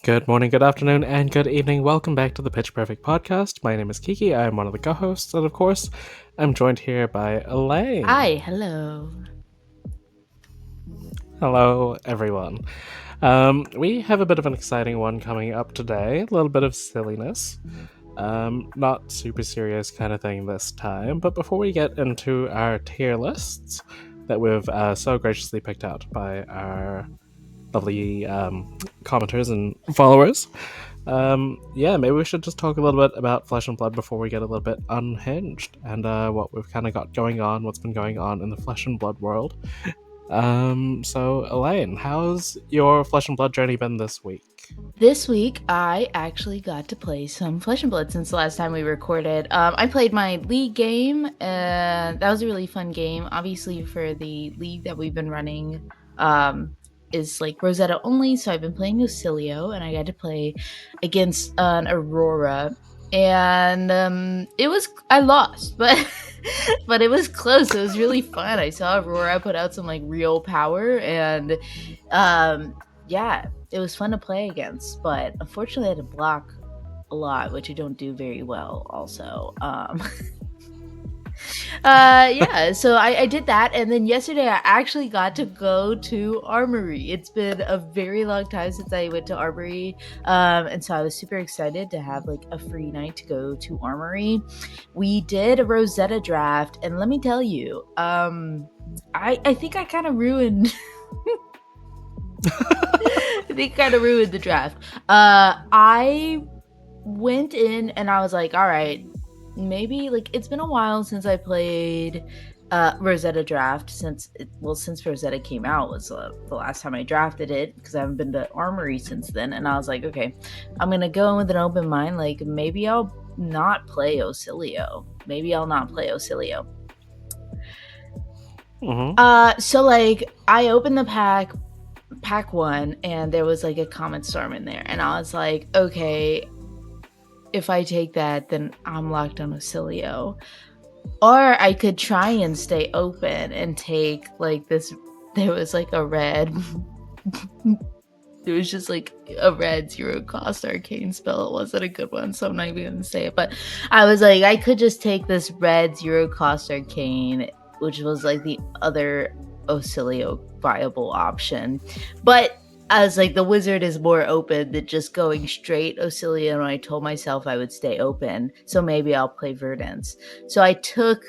Good morning, good afternoon, and good evening. Welcome back to the Pitch Perfect podcast. My name is Kiki. I am one of the co-hosts, and of course, I'm joined here by Elaine. Hi, hello. Hello, everyone. We have a bit of an exciting one coming up today. A little bit of silliness. Not super serious kind of thing this time. But before we get into our tier lists that we've so graciously picked out by our lovely commenters and followers, maybe we should just talk a little bit about Flesh and Blood before we get a little bit unhinged and what we've kind of got going on, what's been going on in the Flesh and Blood world. So Elaine, how's your Flesh and Blood journey been this week? This week, I actually got to play some Flesh and Blood since the last time we recorded. I played my League game, and that was a really fun game. Obviously, for the League that we've been running, is like Rosetta only, so I've been playing Ocilio, and I got to play against an Aurora, and I lost, but but it was close. It was really fun. I saw Aurora put out some like real power, and yeah, it was fun to play against, but unfortunately I had to block a lot, which I don't do very well also. Yeah, so I did that, and then yesterday I actually got to go to Armory. It's been a very long time since I went to Armory, and so I was super excited to have like a free night to go to Armory. We did a Rosetta draft, and let me tell you, I think I kind of ruined they kind of ruined the draft. I went in and I was like, all right, maybe like it's been a while since I played Rosetta draft since Rosetta came out was the last time I drafted it, because I haven't been to Armory since then. And I was like, okay, I'm gonna go in with an open mind. Like maybe I'll not play Ocilio. Mm-hmm. So like I opened the pack one, and there was like a Comet Storm in there, and I was like, okay, if I take that, then I'm locked on Ocilio. Or I could try and stay open and take like this. There was like a red there was just like a red 0-cost arcane spell. It wasn't a good one, so I'm not even gonna say it, but I was like, I could just take this red 0-cost arcane, which was like the other Ocilio viable option. But I was like, the wizard is more open than just going straight Ocilio, and I told myself I would stay open, so maybe I'll play Verdance. So I took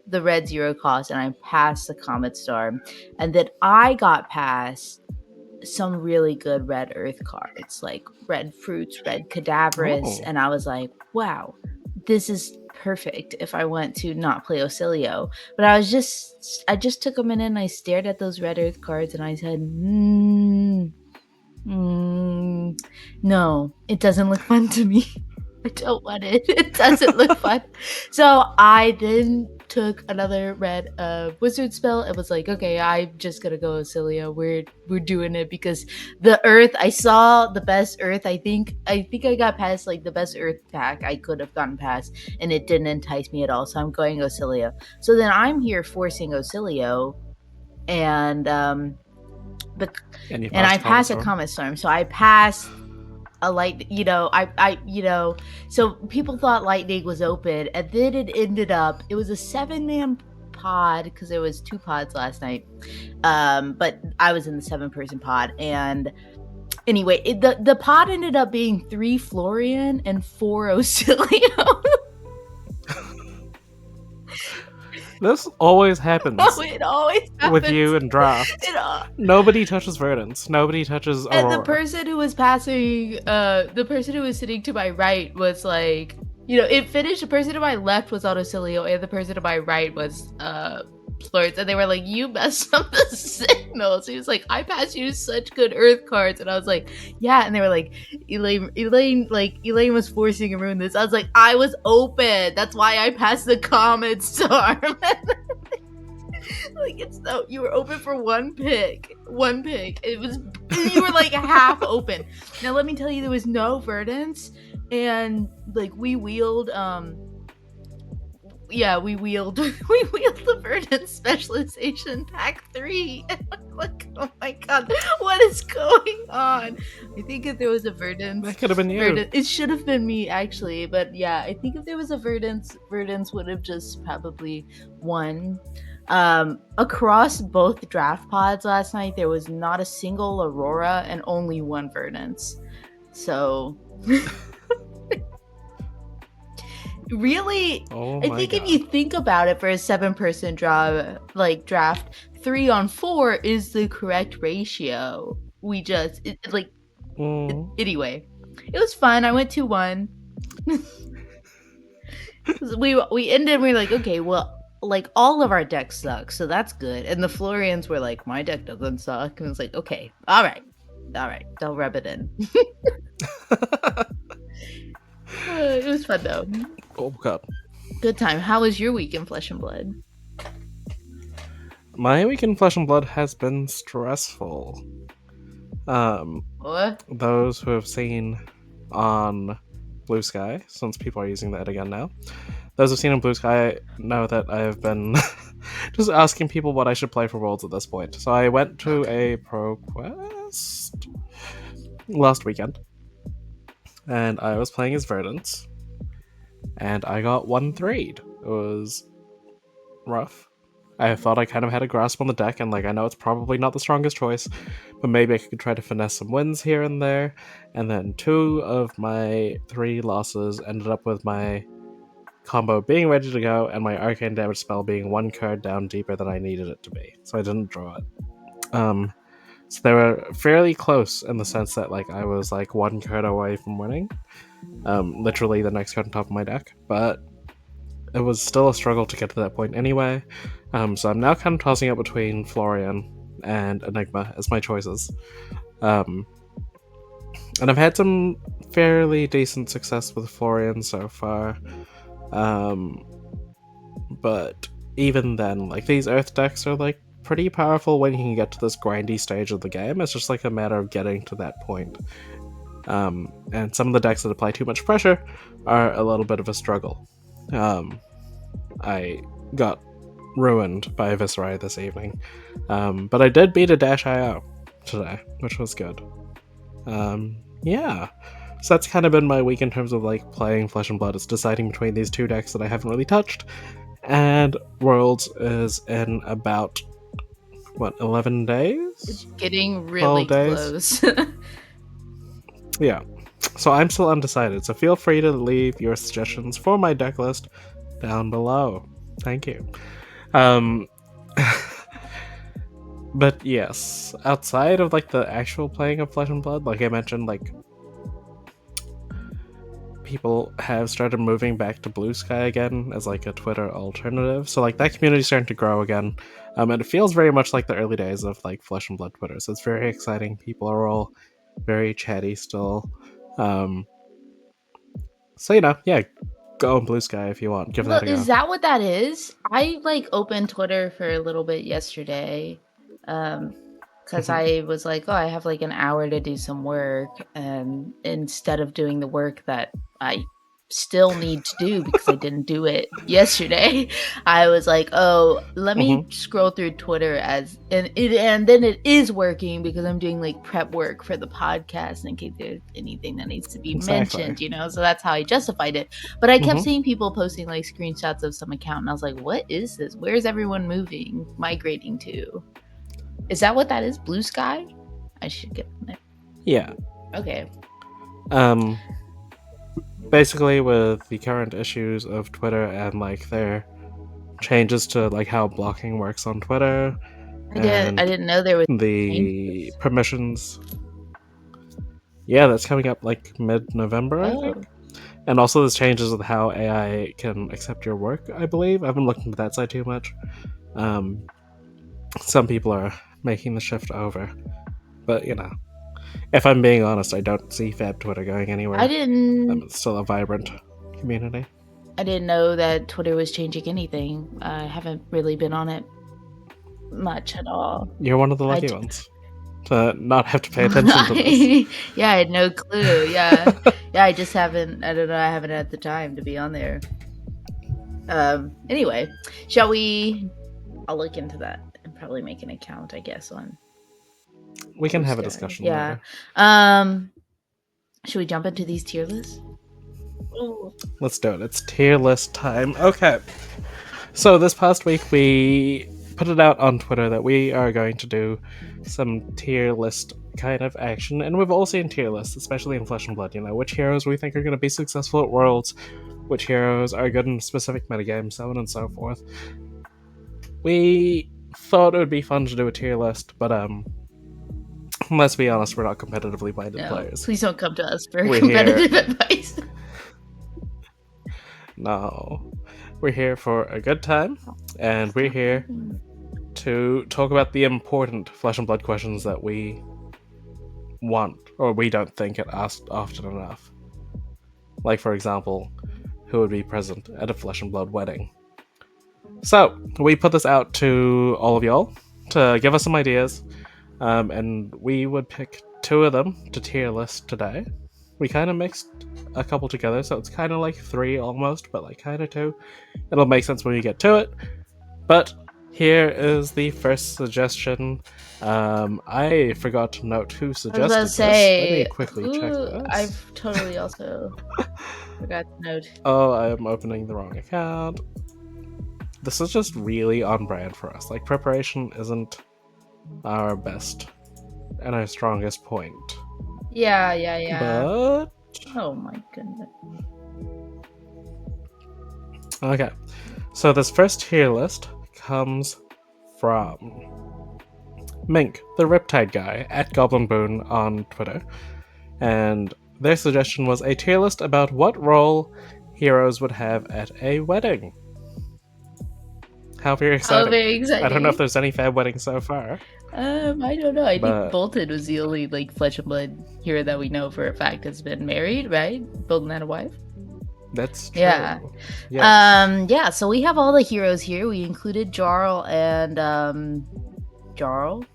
the red 0-cost and I passed the Comet Storm, and then I got past some really good red earth cards, like red fruits, red cadaverous, and I was like, wow, this is perfect if I want to not play Ocilio. But I just took a minute and I stared at those red earth cards and I said, no, it doesn't look fun to me. I don't want it. It doesn't look fun. So I then took another red wizard spell. It was like, okay, I'm just gonna go Ocilio. We're doing it, because the earth, I saw the best earth. I think I got past like the best earth pack I could have gotten past, and it didn't entice me at all. So I'm going Ocilio. So then I'm here forcing Ocilio, and I pass a Comet Storm. So I pass a light, so people thought lightning was open, and then it ended up, it was a 7-man pod, because there was 2 pods last night, but I was in the 7-person pod, and anyway, the pod ended up being 3 Florian and 4 Ocilio. This always happens. It always happens with you in draft. Nobody touches Verdance. Nobody touches Aurora. And the person who was passing, the person who was sitting to my right was like, it finished. The person to my left was on Ocilio, and the person to my right was Florence, and they were like, you messed up the signals. He was like, I passed you such good earth cards, and I was like, yeah, and they were like, Elaine was forcing a ruin this. I was like, I was open, that's why I passed the Comet Storm. Like, you were open for one pick. It was, you were like half open. Now let me tell you, there was no Verdance, and like we wheeled we wheeled the Verdant Specialization Pack 3. Like, oh my god, what is going on? I think if there was a Verdant, That could have been you. it should have been me actually, but yeah, I think if there was a Verdant would have just probably won. Across both draft pods last night, there was not a single Aurora and only one Verdance. So really, Oh I my think god. if you think about it, for a 7-person draft, 3-on-4 is the correct ratio. We just anyway, it was fun. I went 2-1. we ended. We were like, okay, well, like all of our decks suck, so that's good. And the Florians were like, my deck doesn't suck, and it's like, okay, all right, they'll rub it in. It was fun though. Oh god. Good time. How was your week in Flesh and Blood? My week in Flesh and Blood has been stressful. What? Those who have seen on Bluesky, since people are using that again now, those who've seen on Bluesky know that I've been just asking people what I should play for Worlds at this point. So I went to a ProQuest last weekend, and I was playing as Verdant, and I got 1-3'd. It was rough. I thought I kind of had a grasp on the deck, and like I know it's probably not the strongest choice, but maybe I could try to finesse some wins here and there. And then 2 of my 3 losses ended up with my combo being ready to go and my arcane damage spell being 1 card down deeper than I needed it to be, so I didn't draw it. So they were fairly close in the sense that like I was like 1 card away from winning, literally the next card on top of my deck, but it was still a struggle to get to that point anyway. So I'm now kind of tossing up between Florian and Enigma as my choices. And I've had some fairly decent success with Florian so far. But even then, like these Earth decks are like pretty powerful when you can get to this grindy stage of the game. It's just like a matter of getting to that point. And some of the decks that apply too much pressure are a little bit of a struggle. I got ruined by Viscerai this evening, but I did beat a Dash.io today, which was good. Yeah, so that's kind of been my week in terms of like playing Flesh and Blood. It's deciding between these 2 decks that I haven't really touched, and Worlds is in about 11 days? It's getting really close. Yeah, so I'm still undecided, so feel free to leave your suggestions for my deck list down below. Thank you. But yes, outside of like the actual playing of Flesh and Blood, like I mentioned, like people have started moving back to Bluesky again as like a Twitter alternative. So like that community's starting to grow again. And it feels very much like the early days of like Flesh and Blood Twitter. So it's very exciting. People are all very chatty still. So yeah, go on Bluesky if you want. Give that a go. Is that what that is? I like opened Twitter for a little bit yesterday. Because I was like, oh, I have like an hour to do some work, and instead of doing the work that I still need to do because I didn't do it yesterday, I was like, oh, let me scroll through Twitter and then it is working because I'm doing like prep work for the podcast in case there's anything that needs to be mentioned, so that's how I justified it. But I kept seeing people posting like screenshots of some account, and I was like, what is this? Where's everyone migrating to? Is that what that is? Bluesky? I should get there. Yeah. Okay. Basically, with the current issues of Twitter and like their changes to like how blocking works on Twitter, I didn't know there was the permissions. Yeah, that's coming up like mid-November, I think. And also there's changes with how AI can accept your work, I believe. I haven't looked into that side too much. Some people are making the shift over. But, if I'm being honest, I don't see Fab Twitter going anywhere. It's still a vibrant community. I didn't know that Twitter was changing anything. I haven't really been on it much at all. You're one of the lucky ones to not have to pay attention to this. Yeah, I had no clue. Yeah. Yeah, I just haven't, I don't know, I haven't had the time to be on there. Anyway, shall we? I'll look into that and probably make an account, I guess, on. We can have a Bluesky. discussion Yeah. later. Should we jump into these tier lists? Ooh. Let's do it. It's tier list time. Okay. So this past week we put it out on Twitter that we are going to do some tier list kind of action, and we've all seen tier lists, especially in Flesh and Blood, which heroes we think are going to be successful at Worlds, which heroes are good in specific metagames, so on and so forth. We thought it would be fun to do a tier list, but let's be honest, we're not competitively minded players. Please don't come to us for competitive advice. No. We're here for a good time, and we're here to talk about the important Flesh and Blood questions that we want, or we don't think get asked often enough. Like, for example, who would be present at a Flesh and Blood wedding? So, we put this out to all of y'all to give us some ideas, and we would pick 2 of them to tier list today. We kind of mixed a couple together, so it's kind of like 3 almost, but like kind of 2. It'll make sense when we get to it. But here is the first suggestion. I forgot to note who suggested this. Let me quickly check this. I've totally also forgot to note. Oh, I am opening the wrong account. This is just really on brand for us. Like, preparation isn't our best and our strongest point. Yeah. But... oh my goodness. Okay. So this first tier list comes from Mink, the Riptide Guy, at Goblin Boon on Twitter. And their suggestion was a tier list about what role heroes would have at a wedding. How very exciting. Oh, very exciting. I don't know if there's any fab weddings so far. I don't know. I think Bolton was the only Flesh and Blood hero that we know for a fact has been married, right? Bolton had a wife. That's true. Yeah. Yes. Yeah, so we have all the heroes here. We included Jarl and Jarl?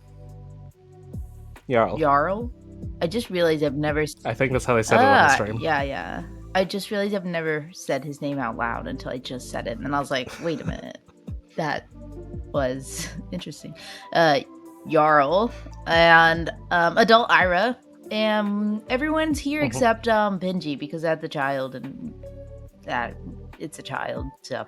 I just realized I've never... I think that's how they said it on the stream. Yeah. I just realized I've never said his name out loud until I just said it. And I was like, wait a minute. That was interesting. Jarl and adult Ira. And everyone's here except Benji, because that's a child and that it's a child. So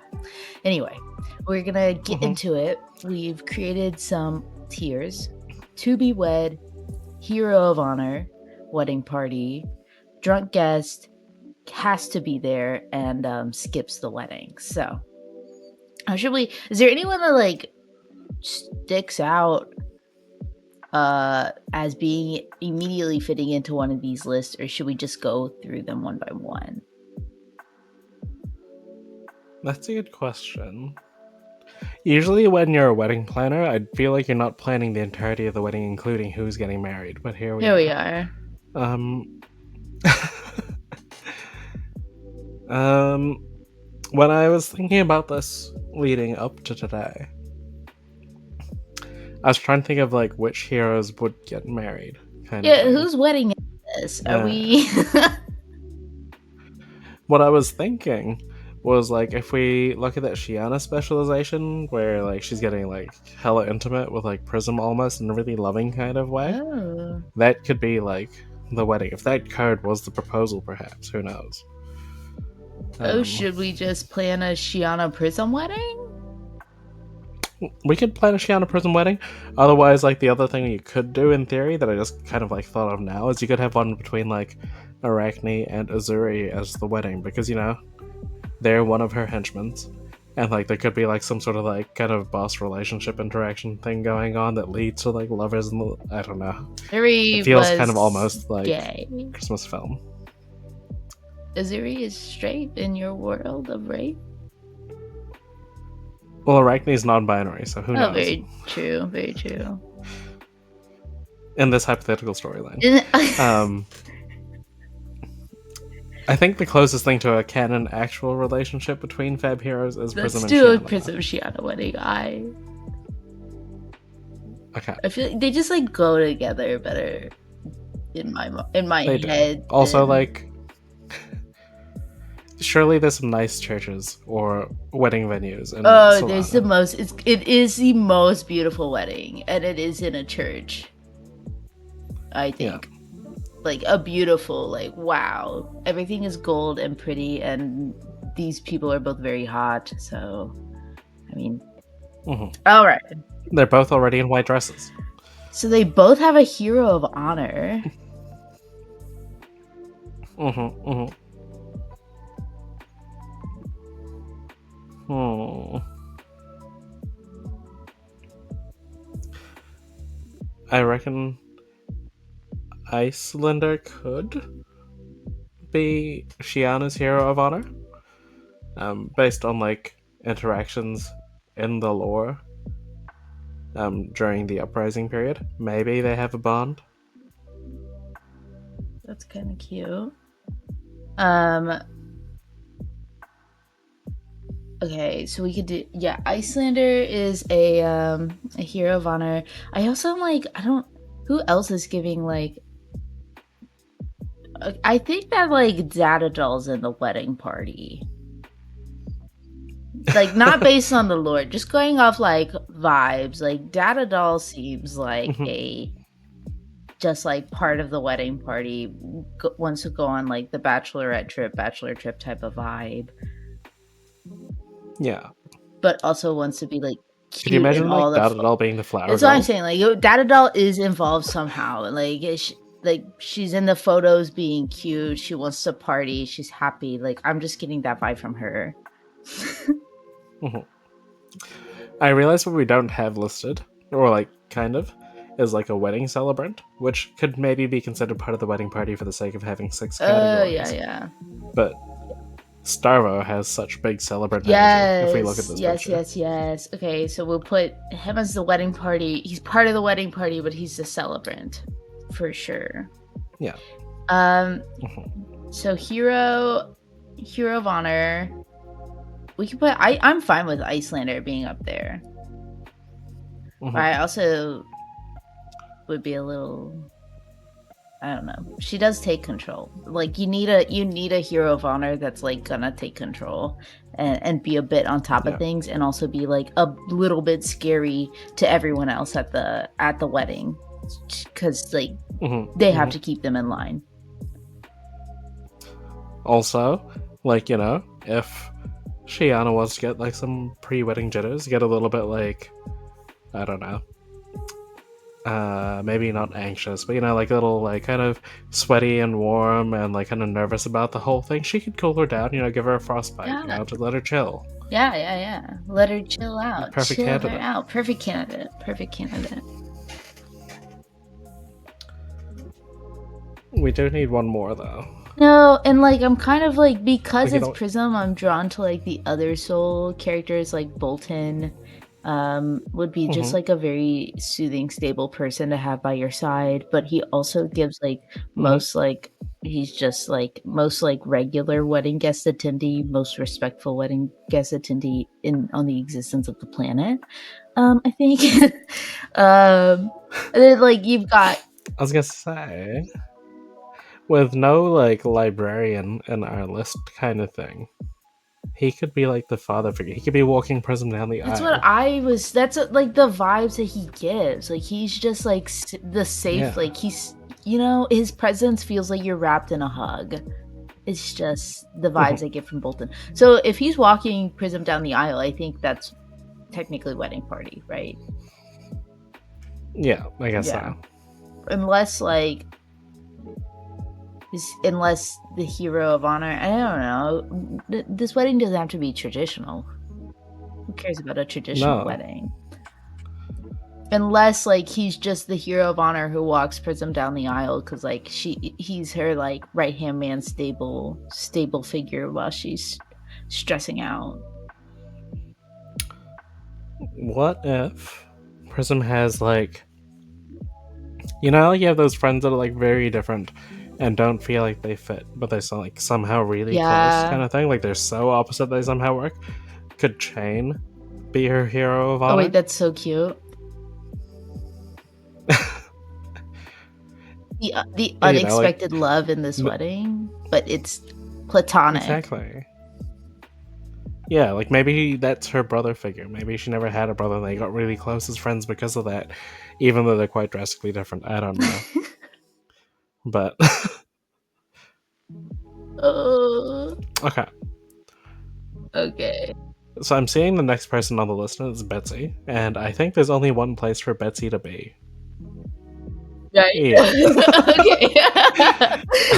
anyway, we're gonna get into it. We've created some tiers: to be wed, hero of honor, wedding party, drunk guest, has to be there, and skips the wedding. So how should we... is there anyone that sticks out as being immediately fitting into one of these lists, or should we just go through them one by one? That's a good question. Usually when you're a wedding planner, I feel like you're not planning the entirety of the wedding, including who's getting married, but here we are. When I was thinking about this leading up to today, I was trying to think of which heroes would get married. Whose wedding is this? Are we... What I was thinking was if we look at that Shiana specialization where she's getting hella intimate with Prism almost in a really loving kind of way. Oh. That could be the wedding. If that card was the proposal, perhaps. Who knows? Should we just plan a Shiana Prism wedding? We could plan a Shiana Prism wedding. Otherwise, the other thing you could do in theory that I just kind of thought of now is you could have one between Arachne and Azuri as the wedding, because they're one of her henchmen, and there could be some sort of kind of boss relationship interaction thing going on that leads to lovers and I don't know. It feels kind of almost like gay. Christmas film. Azuri is straight in your world of rape? Well, Arachne is non-binary, so who knows? Very true. In this hypothetical storyline. I think the closest thing to a canon actual relationship between fab heroes is Prism and Shiana. Let's do a Prism Shiana wedding. Okay. I feel they just go together better in my head. Also, surely there's some nice churches or wedding venues in Oh, there's the Solana. most. It is the most beautiful wedding, and it is in a church. I Yeah. think, like a beautiful, like wow, everything is gold and pretty, and these people are both very hot. So, I mean, all right. They're both already in white dresses. So they both have a hero of honor. I reckon Icelander could be Shiana's hero of honor, based on like interactions in the lore during the uprising period. Maybe they have a bond. That's kind of cute. Okay, so we could do, yeah, Icelander is a hero of honor. I also am like, I don't, who else is giving like, I think that like Data Doll's in the wedding party. Like not based on the lore, just going off like vibes. Like Data Doll seems like a just like part of the wedding party, wants to go on like the bachelor trip type of vibe. Yeah. But also wants to be like Could you cute and imagine all like the. Dada Doll being the flower That's what I'm girl? saying. Like Data Doll is involved somehow. Like she's in the photos being cute. She wants to party. She's happy. Like I'm just getting that vibe from her. I realize what we don't have listed, or like kind of, is like a wedding celebrant, which could maybe be considered part of the wedding party for the sake of having 6 categories. Yeah. But Starvo has such big celebrant energy if we look at this picture. Yes. Okay, so we'll put him as the wedding party. He's part of the wedding party, but he's the celebrant for sure. Yeah. So hero of honor. We can put. I'm fine with Icelander being up there. But I also would be a little. I don't know. She does take control. Like you need a hero of honor that's like gonna take control and be a bit on top of things, and also be like a little bit scary to everyone else at the wedding, because like they have to keep them in line. Also, like, you know, if Shiana wants to get like some pre-wedding jitters, get a little bit like, I don't know, maybe not anxious, but you know, like a little like kind of sweaty and warm and like kind of nervous about the whole thing, she could cool her down, you know, give her a frostbite, you know, to let her chill. Yeah. Let her chill out. Perfect candidate. Her out. Perfect candidate. We do need one more though. No, and like I'm kind of like, because it's Prism, I'm drawn to like the other soul characters, like Bolton. Would be just like a very soothing, stable person to have by your side, but he also gives like most like he's just like most like regular wedding guest attendee, most respectful wedding guest attendee on the existence of the planet. I think. And then like you've got. I was gonna say, with no like librarian in our list kind of thing, he could be like the father figure. He could be walking Prism down the aisle. That's what I was. That's like the vibes that he gives. Like he's just like the safe. Like he's, you know, his presence feels like you're wrapped in a hug. It's just the vibes I get from Bolton. So if he's walking Prism down the aisle, I think that's technically wedding party, right? Yeah, I guess so. Unless like. Unless the hero of honor, I don't know. This wedding doesn't have to be traditional. Who cares about a traditional wedding? Unless like he's just the hero of honor who walks Prism down the aisle because like he's her like right hand man, stable figure while she's stressing out. What if Prism has like, you know, you have those friends that are like very different and don't feel like they fit, but they're still like somehow really close kind of thing. Like they're so opposite they somehow work. Could Chain be her hero of honor? Oh wait, that's so cute. The unexpected love in this wedding, but it's platonic. Exactly. Yeah, like maybe that's her brother figure. Maybe she never had a brother and they got really close as friends because of that, even though they're quite drastically different. I don't know. But okay. Okay. So I'm seeing the next person on the list and it's Betsy, and I think there's only one place for Betsy to be. Right. Yeah. Okay.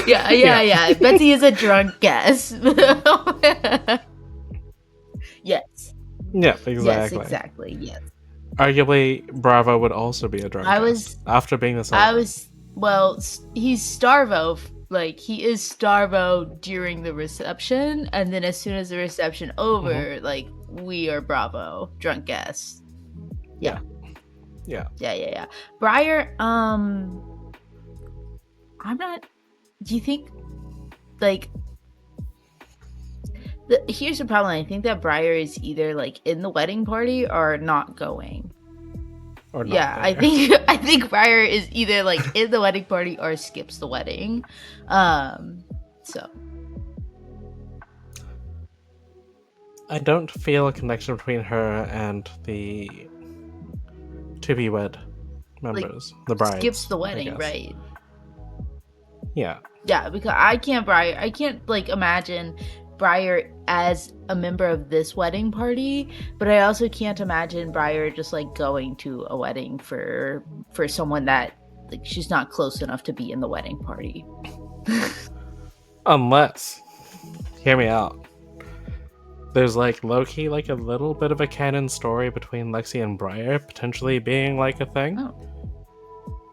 Yeah. Betsy is a drunk guess. Yes. Yeah, Yes, exactly. exactly. Yes. Arguably, Bravo would also be a drunk I guest was after being the I celebrant. was well, he's Starvo. Like he is Starvo during the reception, and then as soon as the reception over, like we are Bravo drunk guests. Yeah. Yeah. Briar, I'm not. Do you think like here's the problem? I think that Briar is either like in the wedding party or not going. Or not Yeah, there. I think Briar is either like in the wedding party or skips the wedding. So I don't feel a connection between her and the to be wed like members, the brides. skips the I wedding, guess. right? Yeah. Yeah, because I can't like imagine Briar as a member of this wedding party, but I also can't imagine Briar just like going to a wedding for someone that like she's not close enough to be in the wedding party. Unless, hear me out. There's like low-key like a little bit of a canon story between Lexi and Briar potentially being like a thing. Oh.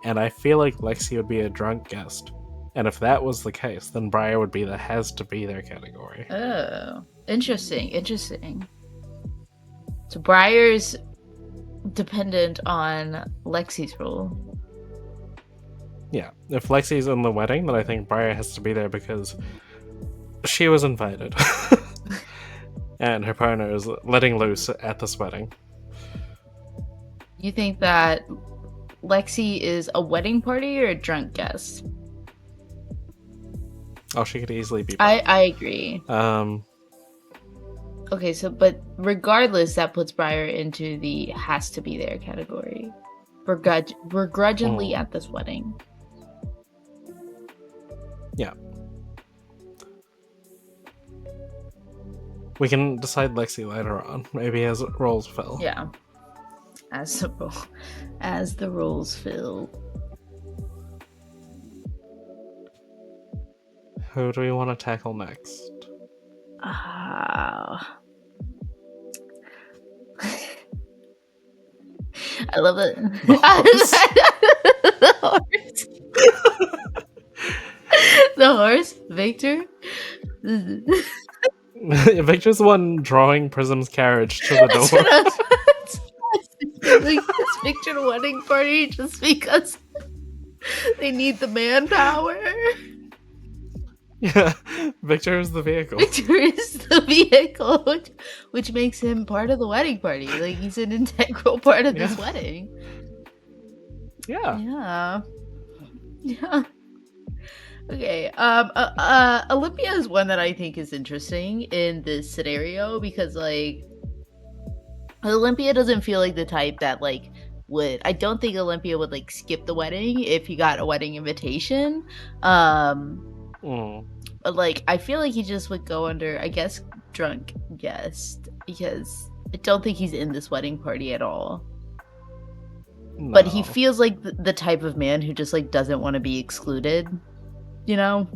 And I feel like Lexi would be a drunk guest. And if that was the case, then Briar would be the has to be there category. Oh, interesting. So Briar's dependent on Lexi's role. Yeah. If Lexi's in the wedding, then I think Briar has to be there because she was invited. And her partner is letting loose at this wedding. You think that Lexi is a wedding party or a drunk guest? Oh, she could easily be both. I agree. Okay, so but regardless, that puts Briar into the has to be there category. Begrudgingly at this wedding. Yeah. We can decide Lexi later on, maybe as roles fill. Yeah. As the roles fill. Who do we want to tackle next? I love it. The horse. The horse, Victor. Victor's the one drawing Prism's carriage to the door. Like this Victor wedding party just because they need the manpower. Yeah, Victor is the vehicle. Victor is the vehicle, which makes him part of the wedding party. Like he's an integral part of this wedding. Yeah. Okay. Olympia is one that I think is interesting in this scenario because like Olympia doesn't feel like the type that like would. I don't think Olympia would like skip the wedding if he got a wedding invitation. But like I feel like he just would go under, I guess, drunk guest because I don't think he's in this wedding party at all. No. But he feels like the type of man who just like doesn't want to be excluded, you know?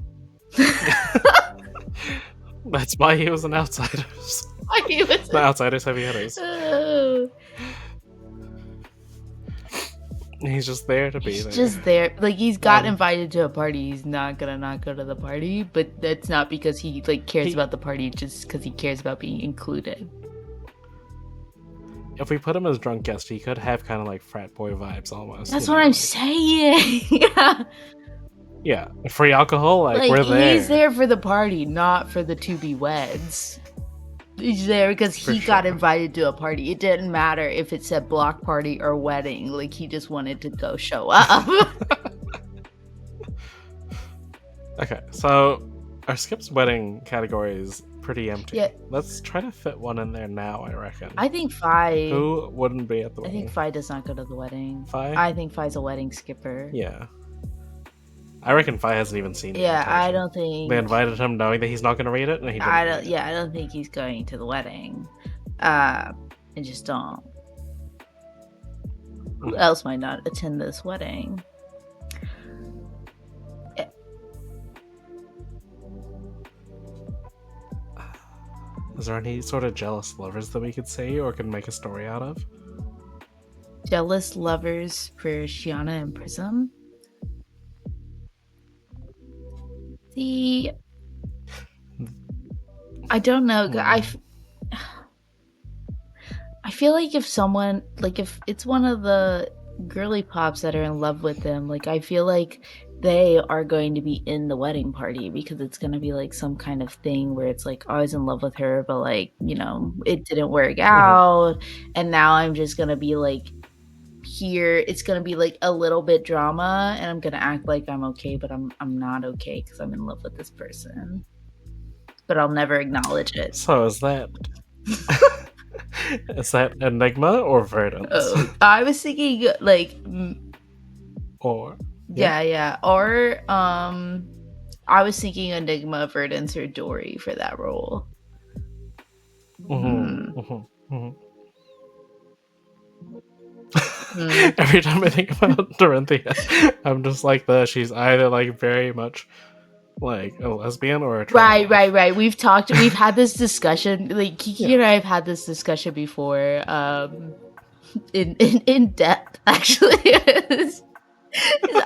That's why he was an Outsiders. The Outsiders heavy hitters. He's just there to be there. He's just there. Like he's got invited to a party. He's not gonna not go to the party, but that's not because he like cares about the party, just because he cares about being included. If we put him as drunk guest, he could have kind of like frat boy vibes almost. That's what I'm saying. Yeah, free alcohol, like we're there. He's there for the party, not for the to-be weds. He's there because he got invited to a party. It didn't matter if it said block party or wedding. Like he just wanted to go show up. Okay, so Our Skip's wedding category is pretty empty. Yeah. Let's try to fit one in there now, I reckon. I think Fi. Who wouldn't be at the I wedding? think Fi does not go to the wedding. Fi? I think Fi's a wedding skipper. Yeah. I reckon Fi hasn't even seen the Yeah, invitation. I don't think They invited him knowing that he's not going to read it, and he didn't read it. Yeah, I don't think he's going to the wedding. I just don't. Who else might not attend this wedding? Is there any sort of jealous lovers that we could see or can make a story out of? Jealous lovers for Shiana and Prism? I don't know. I feel like if someone, like if it's one of the girly pops that are in love with them, like I feel like they are going to be in the wedding party because it's going to be like some kind of thing where it's like, oh, I was in love with her, but like, you know, it didn't work out. And now I'm just going to be like here. It's going to be like a little bit drama and I'm going to act like I'm okay, but I'm not okay because I'm in love with this person. But I'll never acknowledge it. So is that is that Enigma or Verdance? Oh, I was thinking like or yeah. Or I was thinking Enigma, Verdance, or Dory for that role. Every time I think about Dorinthia, I'm just like she's either like very much like a lesbian or a right. We've had this discussion. Like Kiki and I have had this discussion before. In depth, actually. It's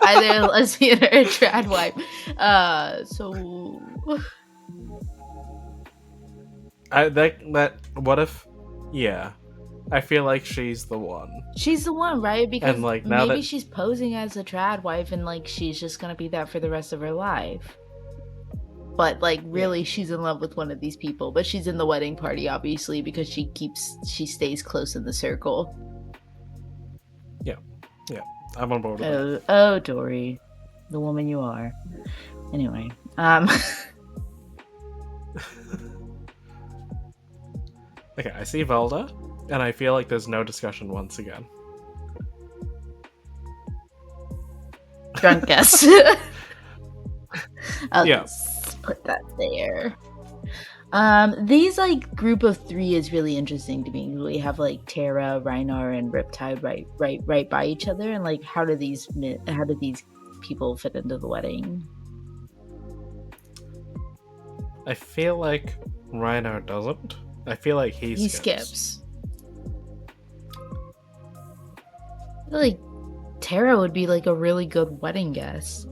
either a lesbian or a trad wife. So what if? Yeah, I feel like she's the one. She's the one, right? Because and like now maybe she's posing as a trad wife, and like she's just gonna be that for the rest of her life. But like really, she's in love with one of these people. But she's in the wedding party, obviously, because she stays close in the circle. Yeah, I'm on board with that. Oh, Dory, the woman you are. Anyway, Okay, I see Velda, and I feel like there's no discussion once again. Drunk guest. I'll just put that there. These like group of three is really interesting to me. We have like Terra, Reinar, and Riptide right by each other, and like how do these people fit into the wedding? I feel like Reinar doesn't. I feel like he skips. I feel like Terra would be like a really good wedding guest.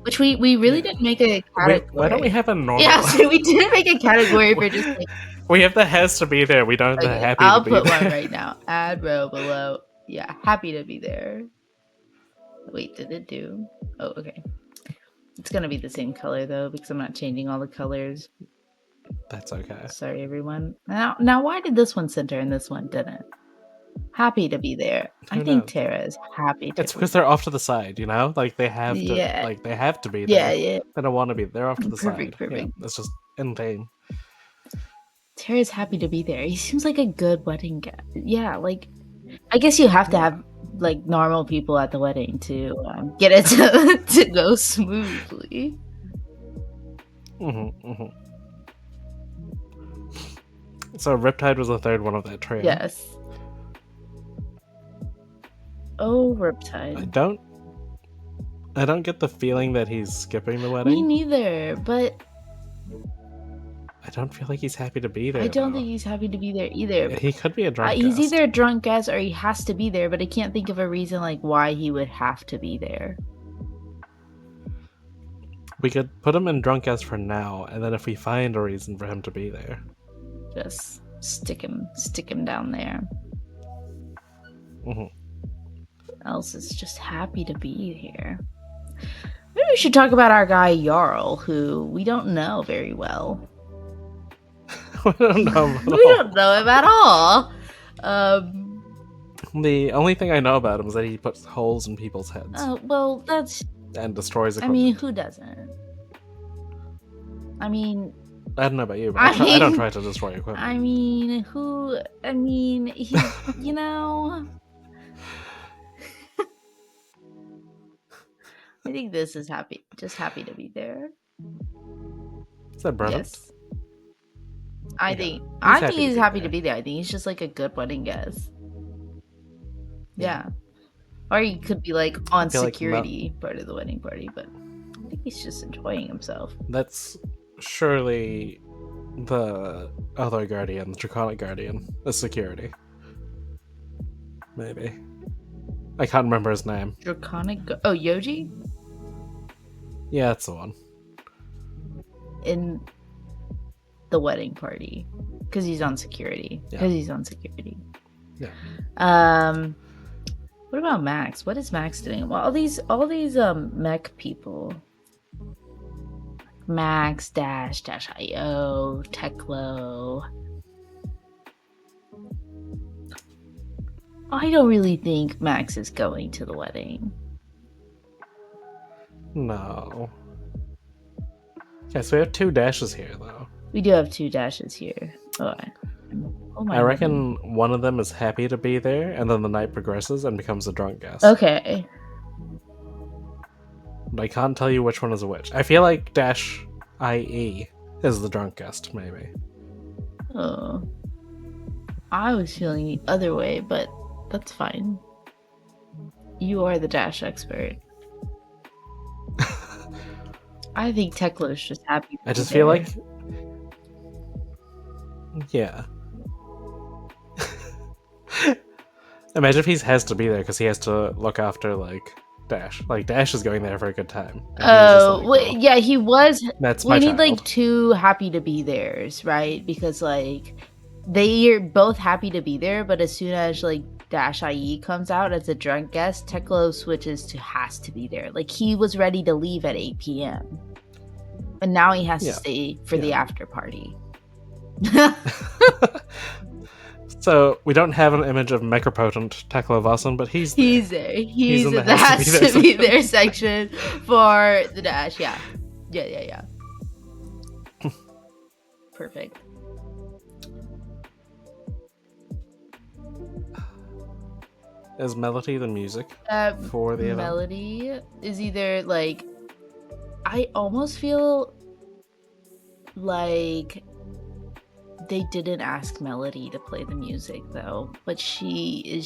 Which we really didn't make a category. Why don't we have a normal? Yeah, so we didn't make a category for just like. We have the has to be there. We don't have the happy to be there. I'll put one right now. Add row below. Yeah, happy to be there. Wait, did it do? Oh, okay. It's gonna be the same color though because I'm not changing all the colors. That's okay. Sorry, everyone. Now, why did this one center and this one didn't? Happy to be there. I think Terra is happy to. It's because they're off to the side, you know? Like they have to they have to be there. Yeah. They don't want to be. They're off to the side. Perfect. Yeah, it's just insane. Terra's happy to be there. He seems like a good wedding guy. Yeah, like I guess you have to have like normal people at the wedding to get it to go smoothly. So Riptide was the third one of that trio. Yes. Oh, Riptide. I don't get the feeling that he's skipping the wedding. Me neither, but I don't feel like he's happy to be there. I don't think he's happy to be there either. He could be a drunk guest. He's either a drunk guest or he has to be there, but I can't think of a reason like why he would have to be there. We could put him in drunk guest for now, and then if we find a reason for him to be there, just stick him down there. Else is just happy to be here. Maybe we should talk about our guy Jarl, who we don't know very well. We don't know him at all. The only thing I know about him is that he puts holes in people's heads. Oh well, that's and destroys equipment. I mean, who doesn't? I mean, I don't know about you, but I I don't mean- try to destroy equipment. I mean, he, you know, I think this is just happy to be there. Is that Brennan? Yes. I Okay. think He's he's happy to there. be there. I think he's just like a good wedding guest. Yeah. Yeah. Or he could be like on I feel like security part of the wedding party, but I think he's just enjoying himself. That's surely the other guardian, the Draconic Guardian, the security. Maybe. I can't remember his name. Oh, Yoji? Yeah, that's the one. In the wedding party. Because he's on security. Because he's on security. Yeah. What about Max? What is Max doing? Well, all these mech people. Max, Dash.io, Teklo. I don't really think Max is going to the wedding. No. Okay, so we have 2 dashes here, though. We do have 2 dashes here. Oh my I reckon one of them is happy to be there, and then the night progresses and becomes a drunk guest. Okay. But I can't tell you which one is which. I feel like Dash IE is the drunk guest, maybe. Oh. I was feeling the other way, but that's fine. You are the Dash expert. I think Teklo's just happy. I just feel like... Yeah. Imagine if he has to be there because he has to look after, like, Dash. Like, Dash is going there for a good time. Oh, like, yeah, he was. That's we need, like, 2 happy to be there's, right? Because, like, they're both happy to be there, but as soon as, like, Dash IE comes out as a drunk guest, Teklo switches to has to be there. Like, he was ready to leave at 8 p.m. And now he has to stay for the after party. So we don't have an image of Mechapotent Teklo Vasan, but he's there. He's there. He's in the has to be there section for the Dash. Yeah. Perfect. Is Melody the music for the event? Melody is either like, I almost feel like they didn't ask Melody to play the music though, but she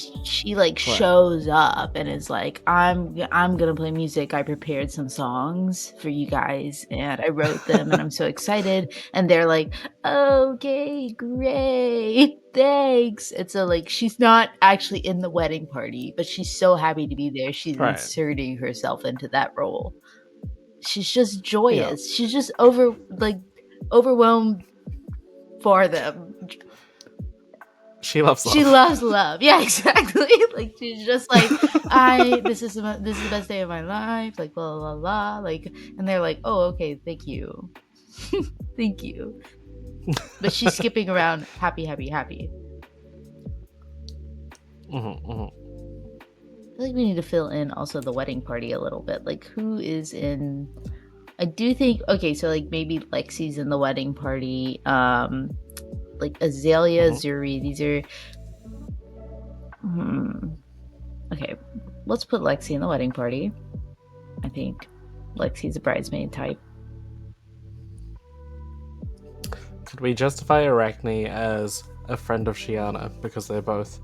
like shows up and is like, I'm gonna play music. I prepared some songs for you guys and I wrote them and I'm so excited. And they're like, okay, great, thanks. And so like, she's not actually in the wedding party, but she's so happy to be there. She's inserting herself into that role. She's just joyous. She's just overwhelmed for them. She loves love. She loves love. Yeah, exactly. Like, she's just like, this is the best day of my life. Like, blah blah blah. Like, and they're like, oh, okay, thank you, thank you. But she's skipping around, happy. Mm-hmm. I feel like we need to fill in also the wedding party a little bit. Like, who is in? I do think, okay, so like maybe Lexi's in the wedding party. Like Azalea, Zuri, these are. Okay, let's put Lexi in the wedding party. I think Lexi's a bridesmaid type. Could we justify Arachne as a friend of Shiana because they both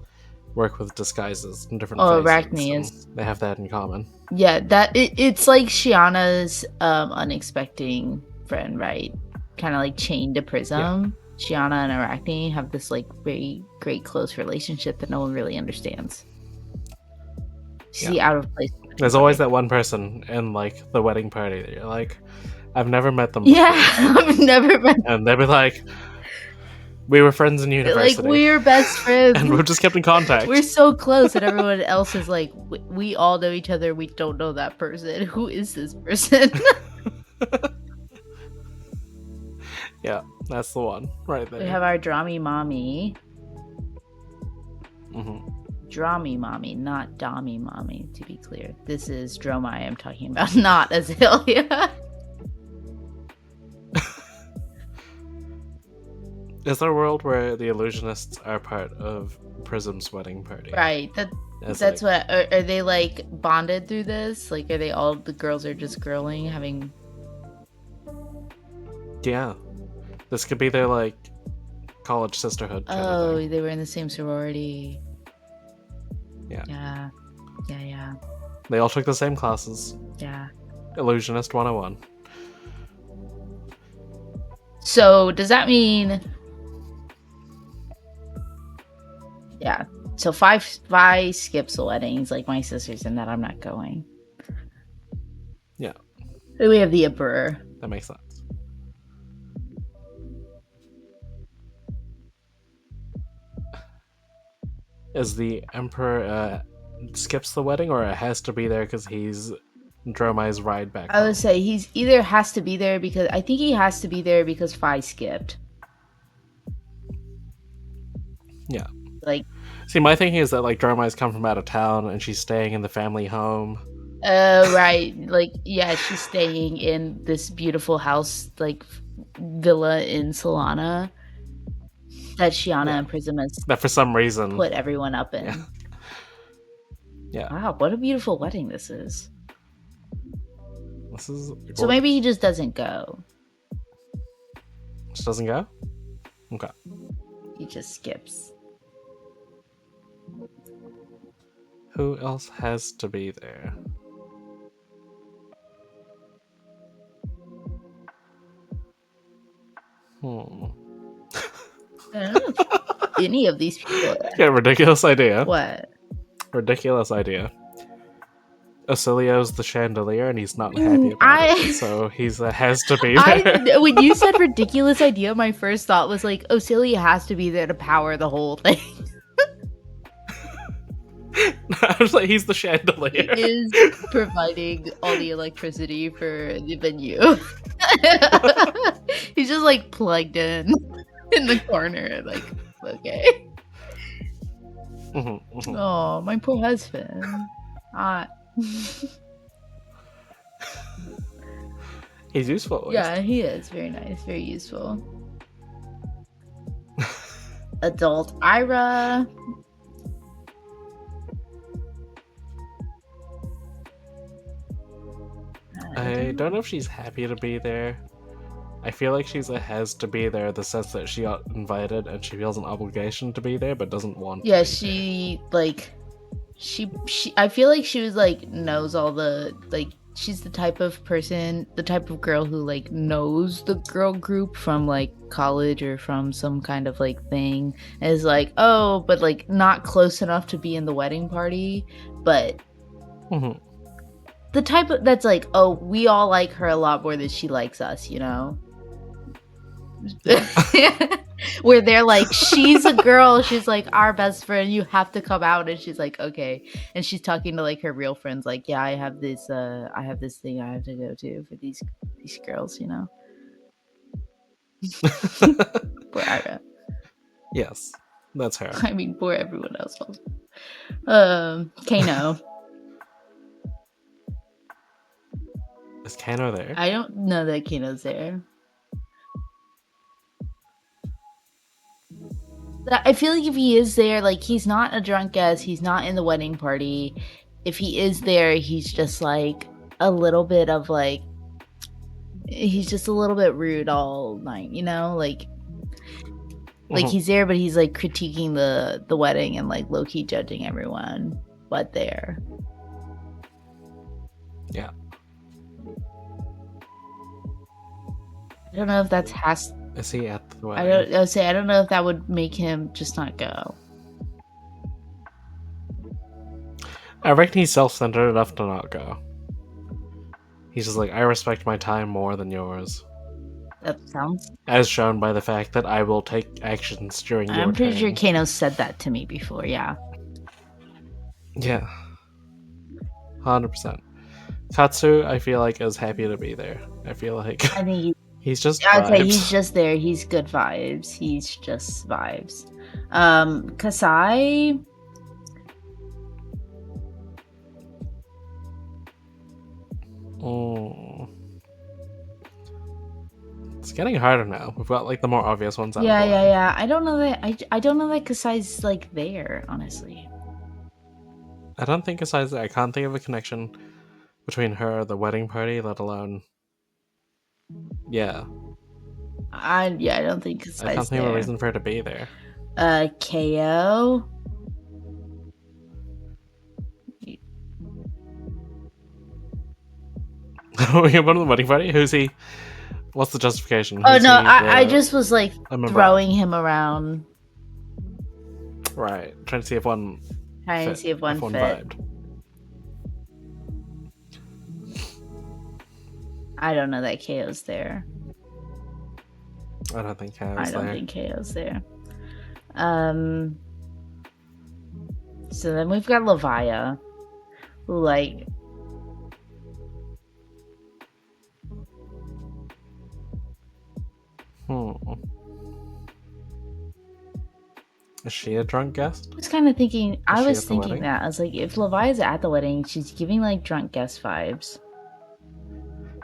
work with disguises in different phases? Arachne is. They have that in common. Yeah, that it's like Shiana's unexpected friend, right? Kind of like chained to Prism. Yeah. Shiana and Arachne have this like very great close relationship that no one really understands. She's out of place. There's always that one person in like the wedding party that you're like, I've never met them before. Yeah, I've never met them. And they'll be like, we were friends in university. Like, we're best friends. And we've just kept in contact. We're so close, and everyone else is like, we all know each other. We don't know that person. Who is this person? Yeah, that's the one right there. We have our Drami Mommy. Drami Mommy, not Dami Mommy, to be clear. This is Dromai I'm talking about, not Azalea. Is there a world where the illusionists are part of Prism's wedding party? Right. As That's like, what are they like bonded through this? Like are they all the girls are just girling having yeah, this could be their like college sisterhood kind of thing. they were in the same sorority. Yeah. Yeah. Yeah, yeah. They all took the same classes. Yeah. Illusionist 101. So does that mean yeah. So five skips the wedding. He's like my sister's in that I'm not going. Yeah. Then we have the Emperor. That makes sense. Is the Emperor skips the wedding, or it has to be there because he's Dromai's ride back I home? would say he's either has to be there because I think he has to be there because Fi skipped. Yeah. Like See, my thinking is that like Dromai's come from out of town and she's staying in the family home. right. Like, yeah, she's staying in this beautiful house, like villa in Solana that Shiana Yeah. and Prism has That for some reason. put everyone up in. Yeah. Yeah. Wow, what a beautiful wedding this is. This is gorgeous. So maybe he just doesn't go. Just doesn't go? Okay. He just skips. Who else has to be there? I don't know if any of these people. Yeah, ridiculous idea. What? Ridiculous idea. Osilio's the chandelier and he's not happy about it, so he's has to be there. When you said ridiculous idea, my first thought was like, Osilia has to be there to power the whole thing. I was like, he's the chandelier. He is providing all the electricity for the venue. He's just like plugged in the corner, like, okay. Oh, my poor husband. He's useful at least. Yeah, he is very nice, very useful. Adult Ira. I don't know if she's happy to be there. I feel like she's a has to be there in the sense that she got invited and she feels an obligation to be there but doesn't want Yeah, to be she like she I feel like she was like knows all the like she's the type of person, the type of girl who like knows the girl group from like college or from some kind of like thing, and is like, oh, but like not close enough to be in the wedding party, but there. the type of that's like, oh, we all like her a lot more than she likes us, you know? Where they're like, she's a girl, she's like our best friend, you have to come out, and she's like, okay, and she's talking to like her real friends, like, yeah, I have this thing I have to go to for these girls, you know. Poor Ira. Yes, that's her. I mean, poor everyone else also. Kano. Is Kano there? I don't know that Kano's there. I feel like if he is there, like, he's not a drunk guest, he's not in the wedding party. If he is there, he's just like a little bit of like, he's just a little bit rude all night, you know? Like he's there, but he's like critiquing the wedding and like low-key judging everyone but there. Yeah. I don't know if that's Is he at the wedding? I don't know if that would make him just not go. I reckon he's self-centered enough to not go. He's just like, I respect my time more than yours. That sounds... As shown by the fact that I will take actions during your I'm pretty turn. sure Kano said that to me before, yeah. Yeah. 100%. Katsu, I feel like, is happy to be there. I feel like... I think he's just I'd say vibes. he's just there. He's good vibes. He's just vibes. Kasai... It's getting harder now. We've got like the more obvious ones out of Yeah, the way. yeah. I don't know that. I don't know that Kasai's like there, honestly. I don't think besides that, I can't think of a connection between her, the wedding party, let alone. Yeah, I don't think I can't Kasai's think of a there. reason for her to be there. KO. We have one of the wedding party. Who's he? What's the justification? Oh Who's no, he? I just was like A member of? throwing him around, Right, trying to see if one trying to fit, see if one fit. vibed. I don't know that KO's there. I don't think KO's I don't there. think KO's there. So then we've got Levia, who like Is she a drunk guest? I was kind of thinking. I was at the thinking wedding? that I was like, if Levia's at the wedding, she's giving like drunk guest vibes.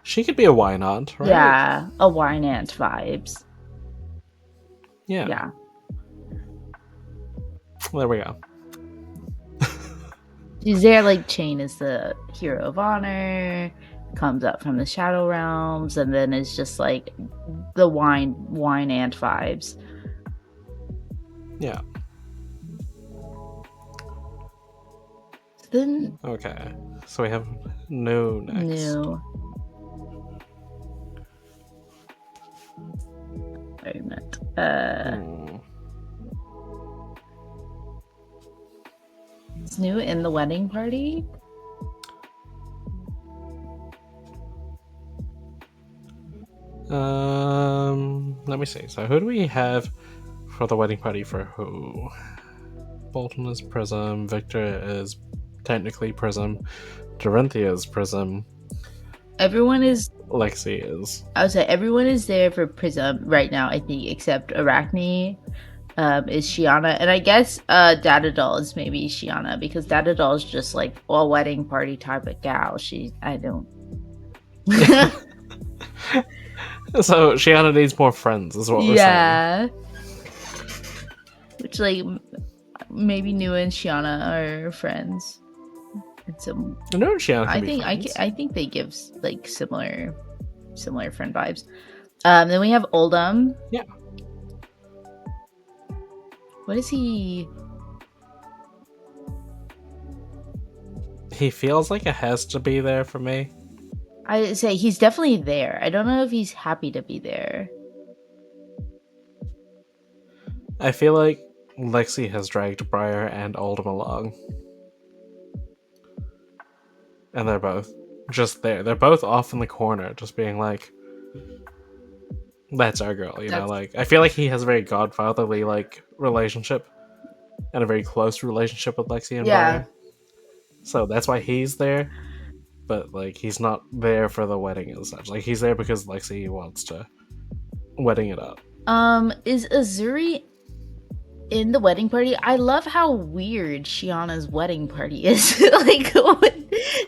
She could be a wine aunt, right? Yeah, a wine aunt vibes. Yeah. Yeah. There we go. She's there like Chain is the hero of honor, comes up from the shadow realms, and then is just like the wine aunt vibes. Yeah. Then Okay. So we have No next. new. Wait a minute. It's new in the wedding party. Let me see. So who do we have for the wedding party for who? Bolton is Prism. Victor is technically Prism. Dorinthia is Prism. Everyone is. Lexi is. I would say everyone is there for Prism right now. I think except Arachne. Is Shiana, and I guess Dada Doll is maybe Shiana because Dada Doll is just like a wedding party type of gal. I don't. So Shiana needs more friends, is what we're saying. Yeah. Which like maybe New and Shiana are friends. And so No, Shiana. I think they give like similar friend vibes. Then we have Oldham. Yeah. What is he? He feels like it has to be there for me. I say he's definitely there. I don't know if he's happy to be there. I feel like Lexi has dragged Briar and Oldham along. And they're both just there. They're both off in the corner, just being like, that's our girl, you know? Like, I feel like he has a very godfatherly, like, relationship. And a very close relationship with Lexi and Briar. So that's why he's there. But, like, he's not there for the wedding as such. Like, he's there because Lexi wants to wedding it up. Is Azuri in the wedding party? I love how weird Shiana's wedding party is. Like,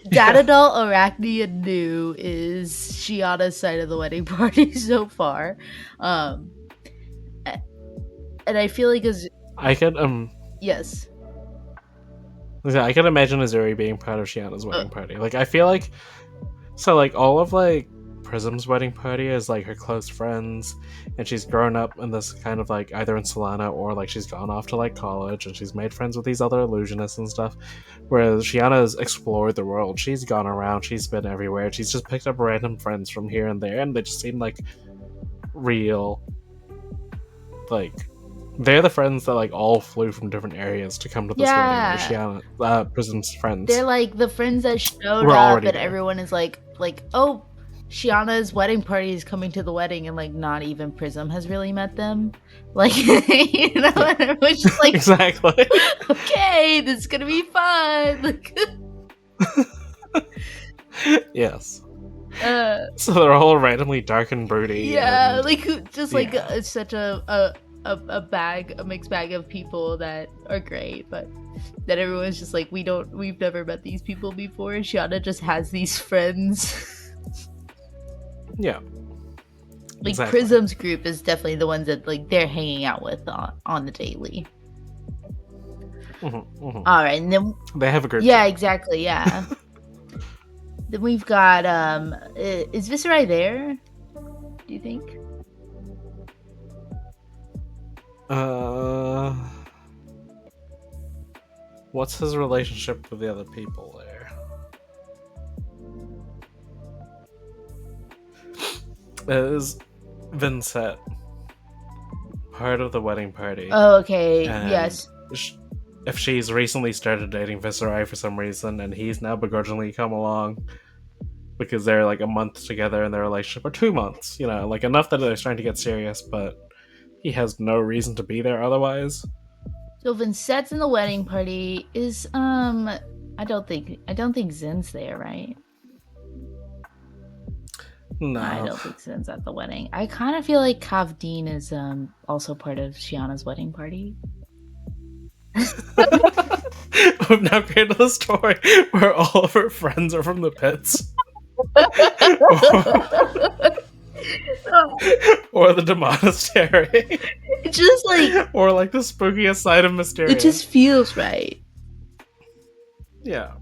Dada Doll, Arachne, and New is Shiana's side of the wedding party so far. And I feel like I could, yes. I can imagine Azuri being part of Shiana's wedding party. Like, I feel like, so, like, all of, like, Prism's wedding party is, like, her close friends, and she's grown up in this kind of, like, either in Solana or, like, she's gone off to, like, college, and she's made friends with these other illusionists and stuff, whereas Shiana's explored the world. She's gone around, she's been everywhere, she's just picked up random friends from here and there, and they just seem, like, real, like, they're the friends that like all flew from different areas to come to this wedding. Shiana, Prism's friends. They're like the friends that showed up, and everyone is like, oh, Shiana's wedding party is coming to the wedding, and like not even Prism has really met them. Like, you know, and everyone's just like, exactly. Okay, this is gonna be fun. Like, yes. So they're all randomly dark and broody. Yeah, like just like it's such a mixed bag of people that are great, but that everyone's just like, we've never met these people before. Shiana just has these friends. Yeah. Like Exactly. Prism's group is definitely the ones that like they're hanging out with on the daily. All right, and then They have a group yeah, chat. exactly, yeah. Then we've got is Viserai there? Do you think? What's his relationship with the other people there? Is Vincent part of the wedding party? Oh, okay. And Yes. if she's recently started dating Viserai for some reason, and he's now begrudgingly come along because they're like a month together in their relationship, or 2 months, like enough that they're starting to get serious, but he has no reason to be there otherwise. So Vincent's in the wedding party. Is I don't think Zen's there, right? No. I don't think Zen's at the wedding. I kind of feel like Kavdeen is also part of Shiana's wedding party. We've now created a story where all of her friends are from the pits. or the Demonastery. It's just like or like the spookiest side of Mysteria. It just feels right. Yeah.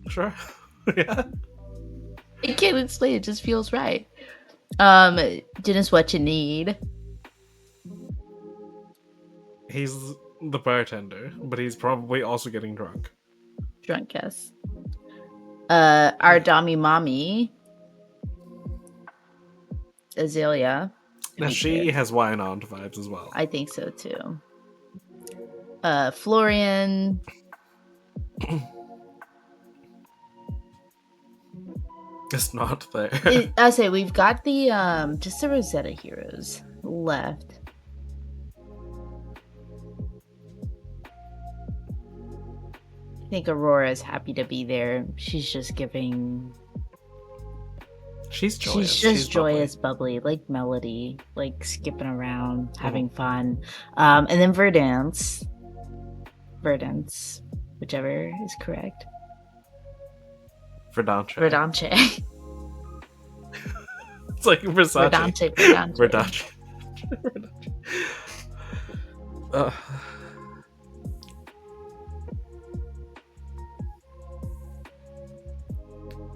Sure. Yeah. I can't explain. It just feels right. Dennis, what you need? He's the bartender, but he's probably also getting drunk. Drunk, yes. Our Dami Mommy, Azalea. Now she has wine on vibes as well. I think so too. Florian. It's not there. I say we've got the just the Rosetta heroes left. I think Aurora is happy to be there. She's just giving. She's joyous. She's joyous, bubbly, like Melody, like skipping around, having fun. And then Verdance, whichever is correct. Verdance. It's like Versace. Verdance.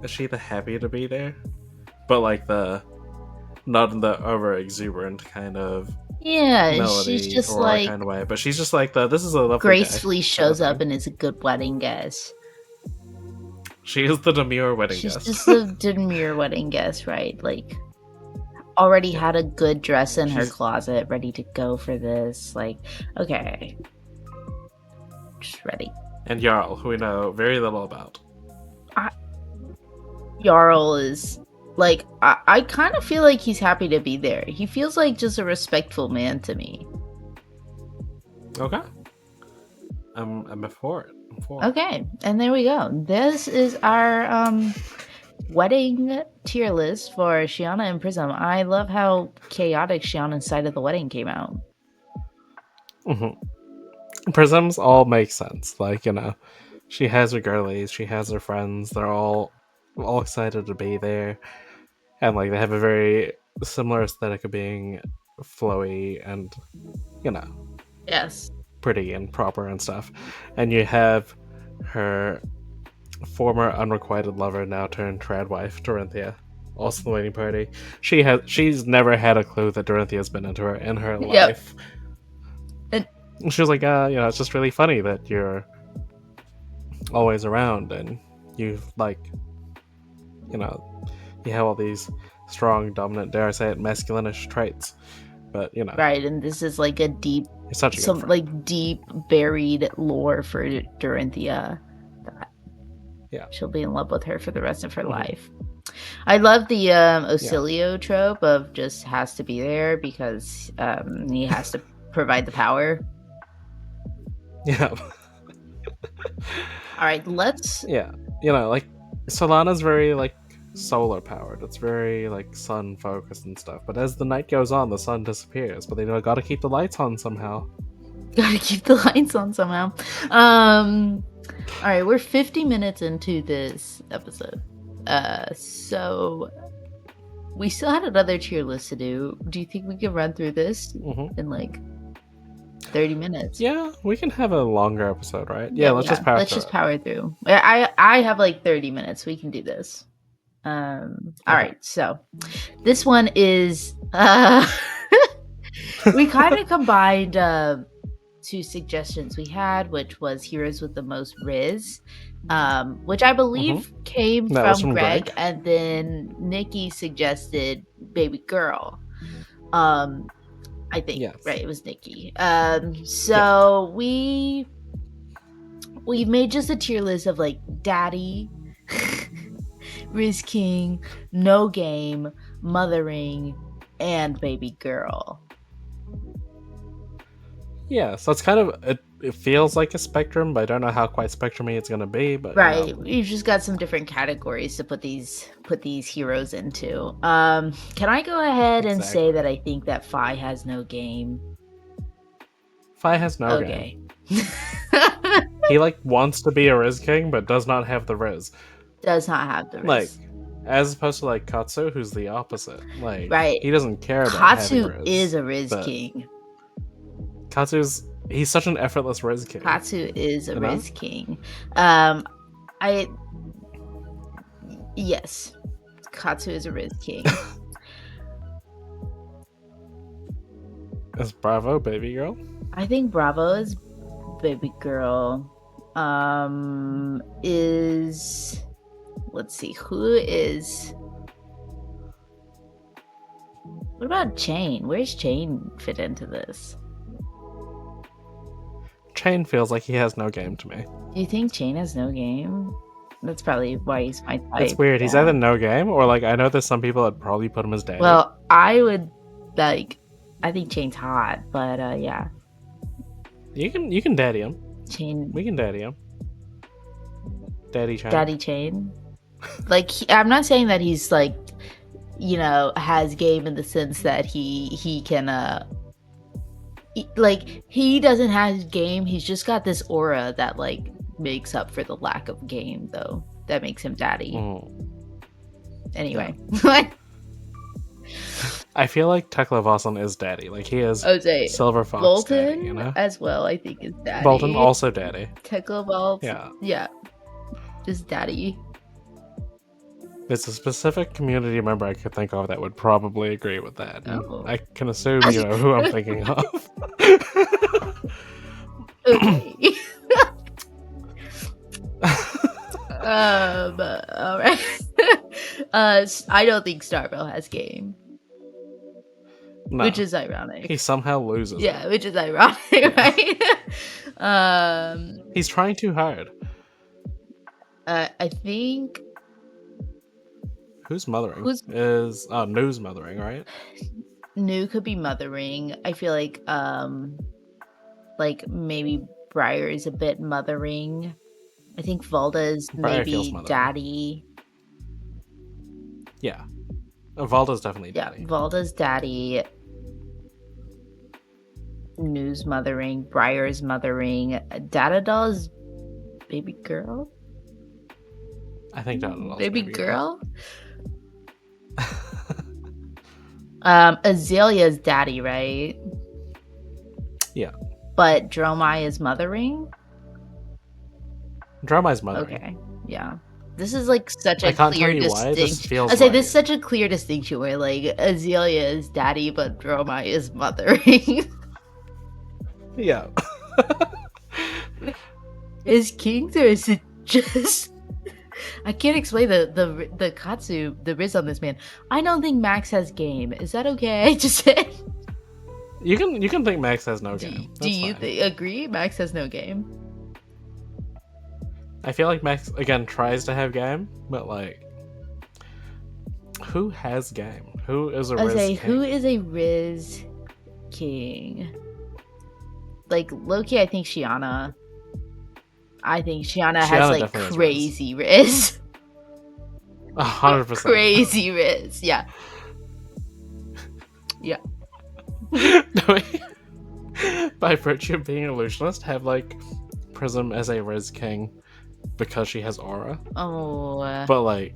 Is she the happy to be there? But like not in the over exuberant kind of melody, she's just or like kind of way, but she's just like this is a lovely gracefully day, shows up and is a good wedding guest. She is the demure wedding guest. She's just the demure wedding guest, right? Like already had a good dress in her closet, ready to go for this. Like, okay, just ready. And Jarl, who we know very little about. Jarl is like I kind of feel like he's happy to be there. He feels like just a respectful man to me. Okay. I'm for it. Okay, and there we go. This is our wedding tier list for Shiana and Prism. I love how chaotic Shiana's side of the wedding came out. Prisms all make sense. Like, she has her girlies, she has her friends. They're all excited to be there, and like they have a very similar aesthetic of being flowy and yes, pretty and proper and stuff. And you have her former unrequited lover, now turned trad wife, Dorinthia, also the wedding party. She's never had a clue that Dorinthia's been into her in her life. And she was like, it's just really funny that you're always around and you've like, you have all these strong, dominant, dare I say it, masculinish traits. But right, and this is like a deep, deep buried lore for Dorinthia. Yeah, she'll be in love with her for the rest of her life. I love the Ocilio trope of just has to be there because he has to provide the power. Yeah. All right, let's. Yeah, like Solana's very like solar powered. It's very like sun focused and stuff. But as the night goes on, the sun disappears. But they got to keep the lights on somehow. Gotta keep the lights on somehow. All right, we're 50 minutes into this episode. So we still had another tier list to do. Do you think we can run through this in like 30 minutes? Yeah, we can have a longer episode, right? Yeah, let's just power Let's through just it. power through. I have like 30 minutes. We can do this. All right. So this one is we kind of combined two suggestions we had, which was heroes with the most Rizz, which I believe came That was from from Greg, Greg. and then Nikki suggested Baby Girl. I think right, it was Nikki. So we made just a tier list of like Daddy, Rizz King, No Game, Mothering, and Baby Girl. Yeah, so it's kind of it feels like a spectrum, but I don't know how quite spectrumy it's gonna be. But right, we've just got some different categories to put these heroes into. Can I go ahead and say that I think that Fi has no game? Fi has no game. He like wants to be a Rizz King, but does not have the Rizz. Does not have the Rizz. Like, as opposed to like Katsu, who's the opposite. Like, right, he doesnn't care about Katsu having Rizz. is a Rizz King. He's such an effortless Rizz King. Katsu is a Rizz King. Yes, Katsu is a Rizz King. Is Bravo Baby Girl? I think Bravo is Baby Girl. Let's see, who is... What about Chain? Where's Chain fit into this? Chain feels like he has no game to me. Do you think Chain has no game? That's probably why he's my type. It's weird. Yeah. He's either no game or like I know there's some people that probably put him as daddy. Well, I would like. I think Chain's hot, but yeah. You can daddy him. Chain. We can daddy him. Daddy Chain. Daddy Chain. Like I'm not saying that he's like, has game in the sense that he can like he doesn't have game. He's just got this aura that like makes up for the lack of game, though. That makes him daddy. Anyway. Yeah. I feel like Tekla Vossen is daddy. Like he is Silver Fox Bolton daddy, as well, I think is daddy. Bolton also daddy. Tekla Vossen. Yeah. Just daddy. There's a specific community member I could think of that would probably agree with that. Oh. I can assume you know who I'm thinking of. Okay. All right. I don't think Starbell has game. No. Which is ironic. He somehow loses. Yeah, which is ironic, right? He's trying too hard. I think. Who's mothering? Nu's mothering, right? Nu could be mothering. I feel like maybe Briar is a bit mothering. I think Valda's maybe daddy. Yeah. Valda's definitely daddy. Yeah, Valda's daddy. Nu's mothering. Briar's mothering. Datadol's Baby Girl? I think Datadol's Baby Girl? Azalea's daddy, right? Yeah. But Dromai is mothering? Dromai's mothering. Okay, yeah. This is like such a clear distinction. This is such a clear distinction where like Azalea is daddy, but Dromai is mothering. Yeah. Is Kings or is it just... I can't explain the Katsu, the Rizz on this man. I don't think Max has game. Is that okay to say? You can think Max has no game. Do you agree Max has no game? I feel like Max again tries to have game, but like, who has game? Who is a Rizz King? Who is a Rizz King? Like Loki, I think Shiana. I think Shiana has like crazy Rizz. 100%. Crazy Rizz, yeah. Yeah. By virtue of being an illusionist, have like Prism as a Rizz King because she has aura. Oh. But like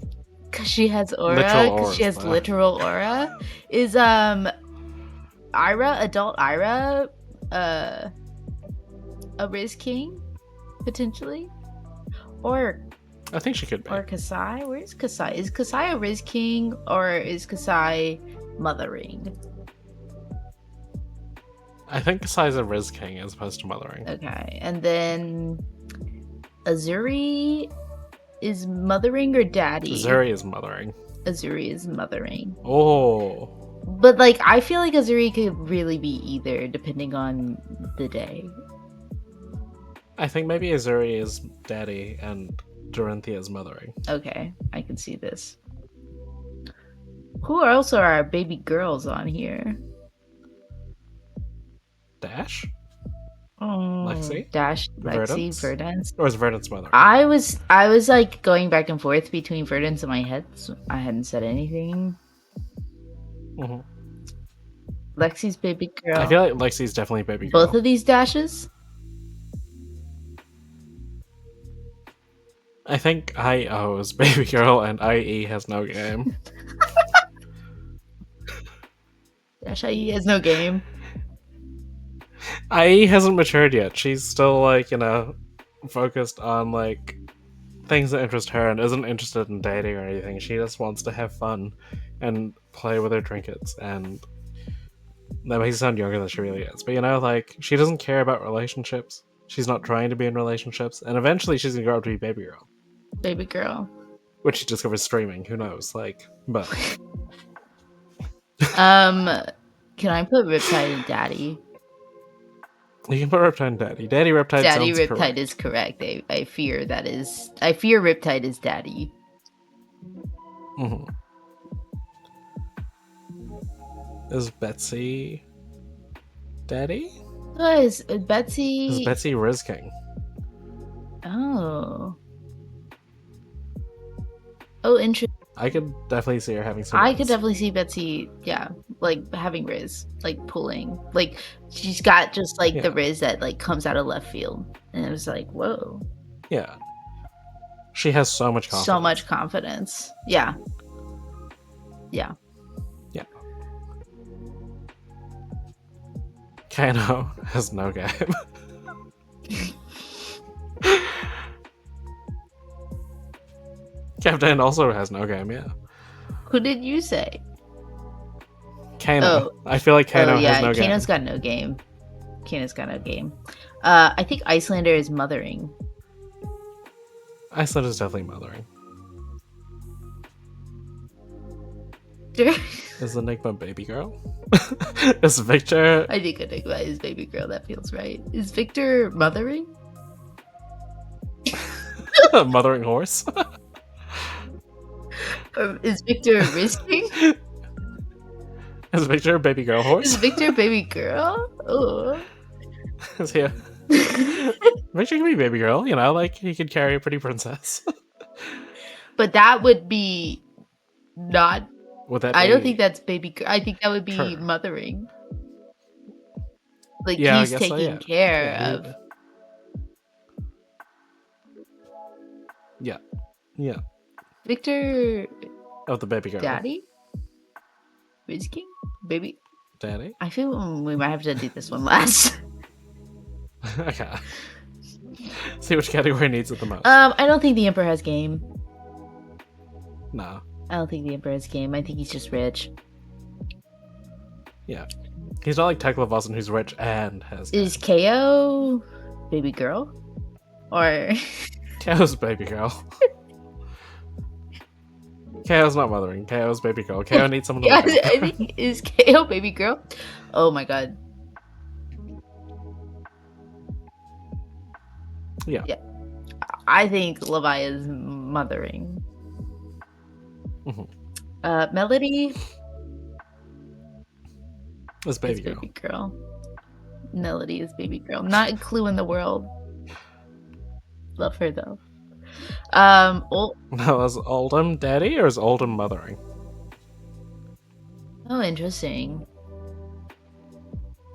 Cause she has Literal aura. Cause she auras, has though. literal aura. Is adult Ira, a Rizz King potentially, or I think she could be. or Kasai? Where's Kasai? Is Kasai a Rizz King or is Kasai mothering? I think Kasai's a Rizz King as opposed to mothering. Okay, and then Azuri is mothering or daddy? Zuri is mothering. Azuri is mothering. Oh. But like, I feel like Azuri could really be either, depending on the day. I think maybe Azuri is daddy and Dorinthia is mothering. Okay, I can see this. Who else are our baby girls on here? Dash? Lexi? Dash, Lexi, Verdance. Or is Verdance mothering? I was like going back and forth between Verdance in my head. So I hadn't said anything. Mm-hmm. Lexi's baby girl. I feel like Lexi's definitely baby girl. Both of these Dashes? I think IO is baby girl and IE has no game. Dash IE has no game. IE hasn't matured yet. She's still like, focused on like things that interest her and isn't interested in dating or anything. She just wants to have fun and play with her trinkets, and that makes it sound younger than she really is. But like, she doesn't care about relationships. She's not trying to be in relationships, and eventually she's gonna grow up to be baby girl. Baby girl. Which she discovers streaming, who knows? Like, but can I put Riptide in daddy? You can put Riptide in daddy. Daddy Riptide Daddy sounds Riptide correct. is correct. I fear that is. I fear Riptide is daddy. Mm-hmm. Is Betsy daddy? Is Betsy? Is Betsy Rizz King? Oh. Oh, interesting. I could definitely see her having some. I could definitely see Betsy, yeah, like having Rizz, like pulling, like she's got just like the Rizz that like comes out of left field, and it was like, whoa. Yeah. She has so much confidence. So much confidence. Yeah. Yeah. Yeah. Kano has no game. Captain also has no game, yeah. Who did you say? Kano. Oh. I feel like Kano has no game. Kano's got no game. Kano's got no game. I think Icelander is mothering. Iceland is definitely mothering. Is Enigma baby girl? Is Victor? I think Enigma is baby girl. That feels right. Is Victor mothering? Mothering horse? Is Victor risking? Is Victor a baby girl horse? Is Victor baby girl? Oh. Is he Victor can be baby girl, like he could carry a pretty princess. But that would be not. Would that I don't think that's baby girl. I think that would be her mothering. Like yeah, he's taking care of. Yeah. Yeah. Victor. Of the baby girl. Daddy? Rizz King? Baby? Daddy? I feel we might have to do this one last. Okay. See which category needs it the most. I don't think the Emperor has game. No. I don't think the Emperor has game. I think he's just rich. Yeah. He's not like Tekla who's rich and has game. Is KO baby girl? Or KO's baby girl. KO's not mothering. KO's baby girl. KO needs someone to yeah, look after. I think is KO baby girl. Oh my god. Yeah. I think Levi is mothering. Mm-hmm. Melody is baby girl. Baby girl. Melody is baby girl. Not a clue in the world. Love her though. No, is Oldham daddy or is Oldham mothering? Oh, interesting.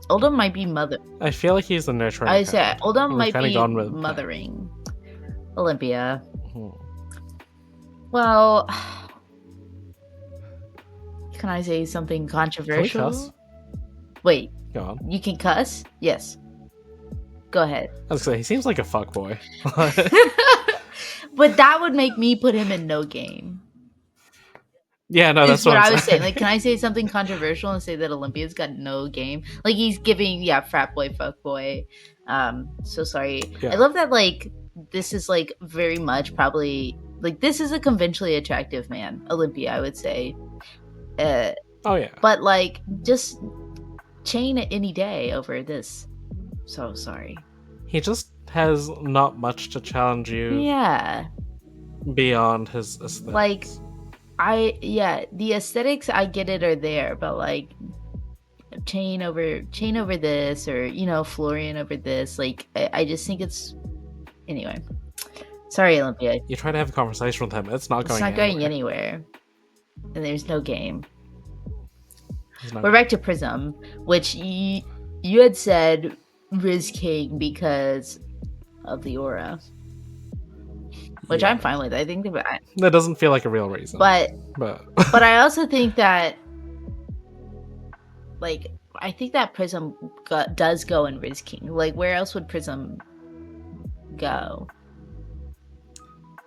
Oldham might be mother. I feel like he's the nurturing. I said Oldham might be with mothering. Olympia. Mm-hmm. Well, Can I say something Can we controversial? cuss? Wait, Go on. you can cuss? Yes. Go ahead. I was gonna say, he seems like a fuckboy. But that would make me put him in no game. Yeah, no, Is that's what what I I'm was saying. saying. Like, can I say something controversial and say that Olympia's got no game? Like, he's giving, yeah, frat boy, fuck boy. So sorry. I Yeah. love that, like, this is, like, very much probably, like, this is a conventionally attractive man, Olympia, I would say. Oh, yeah. But, like, just chain it any day over this. So sorry. He just has not much to challenge you Yeah. beyond his aesthetics. Like, the aesthetics, I get it, are there, but, like, chain over this, or, you know, Florian over this. Like, I just think it's, anyway. Sorry, Olympia. You try to have a conversation with him, it's not It's going not anywhere. going anywhere. And there's no game. No We're back to Prism, which you had said Rizz King because of the aura. Which I'm fine with. I think that doesn't feel like a real reason. But but I also think that, like, I think that Prism does go in Rizz King. Like, where else would Prism go?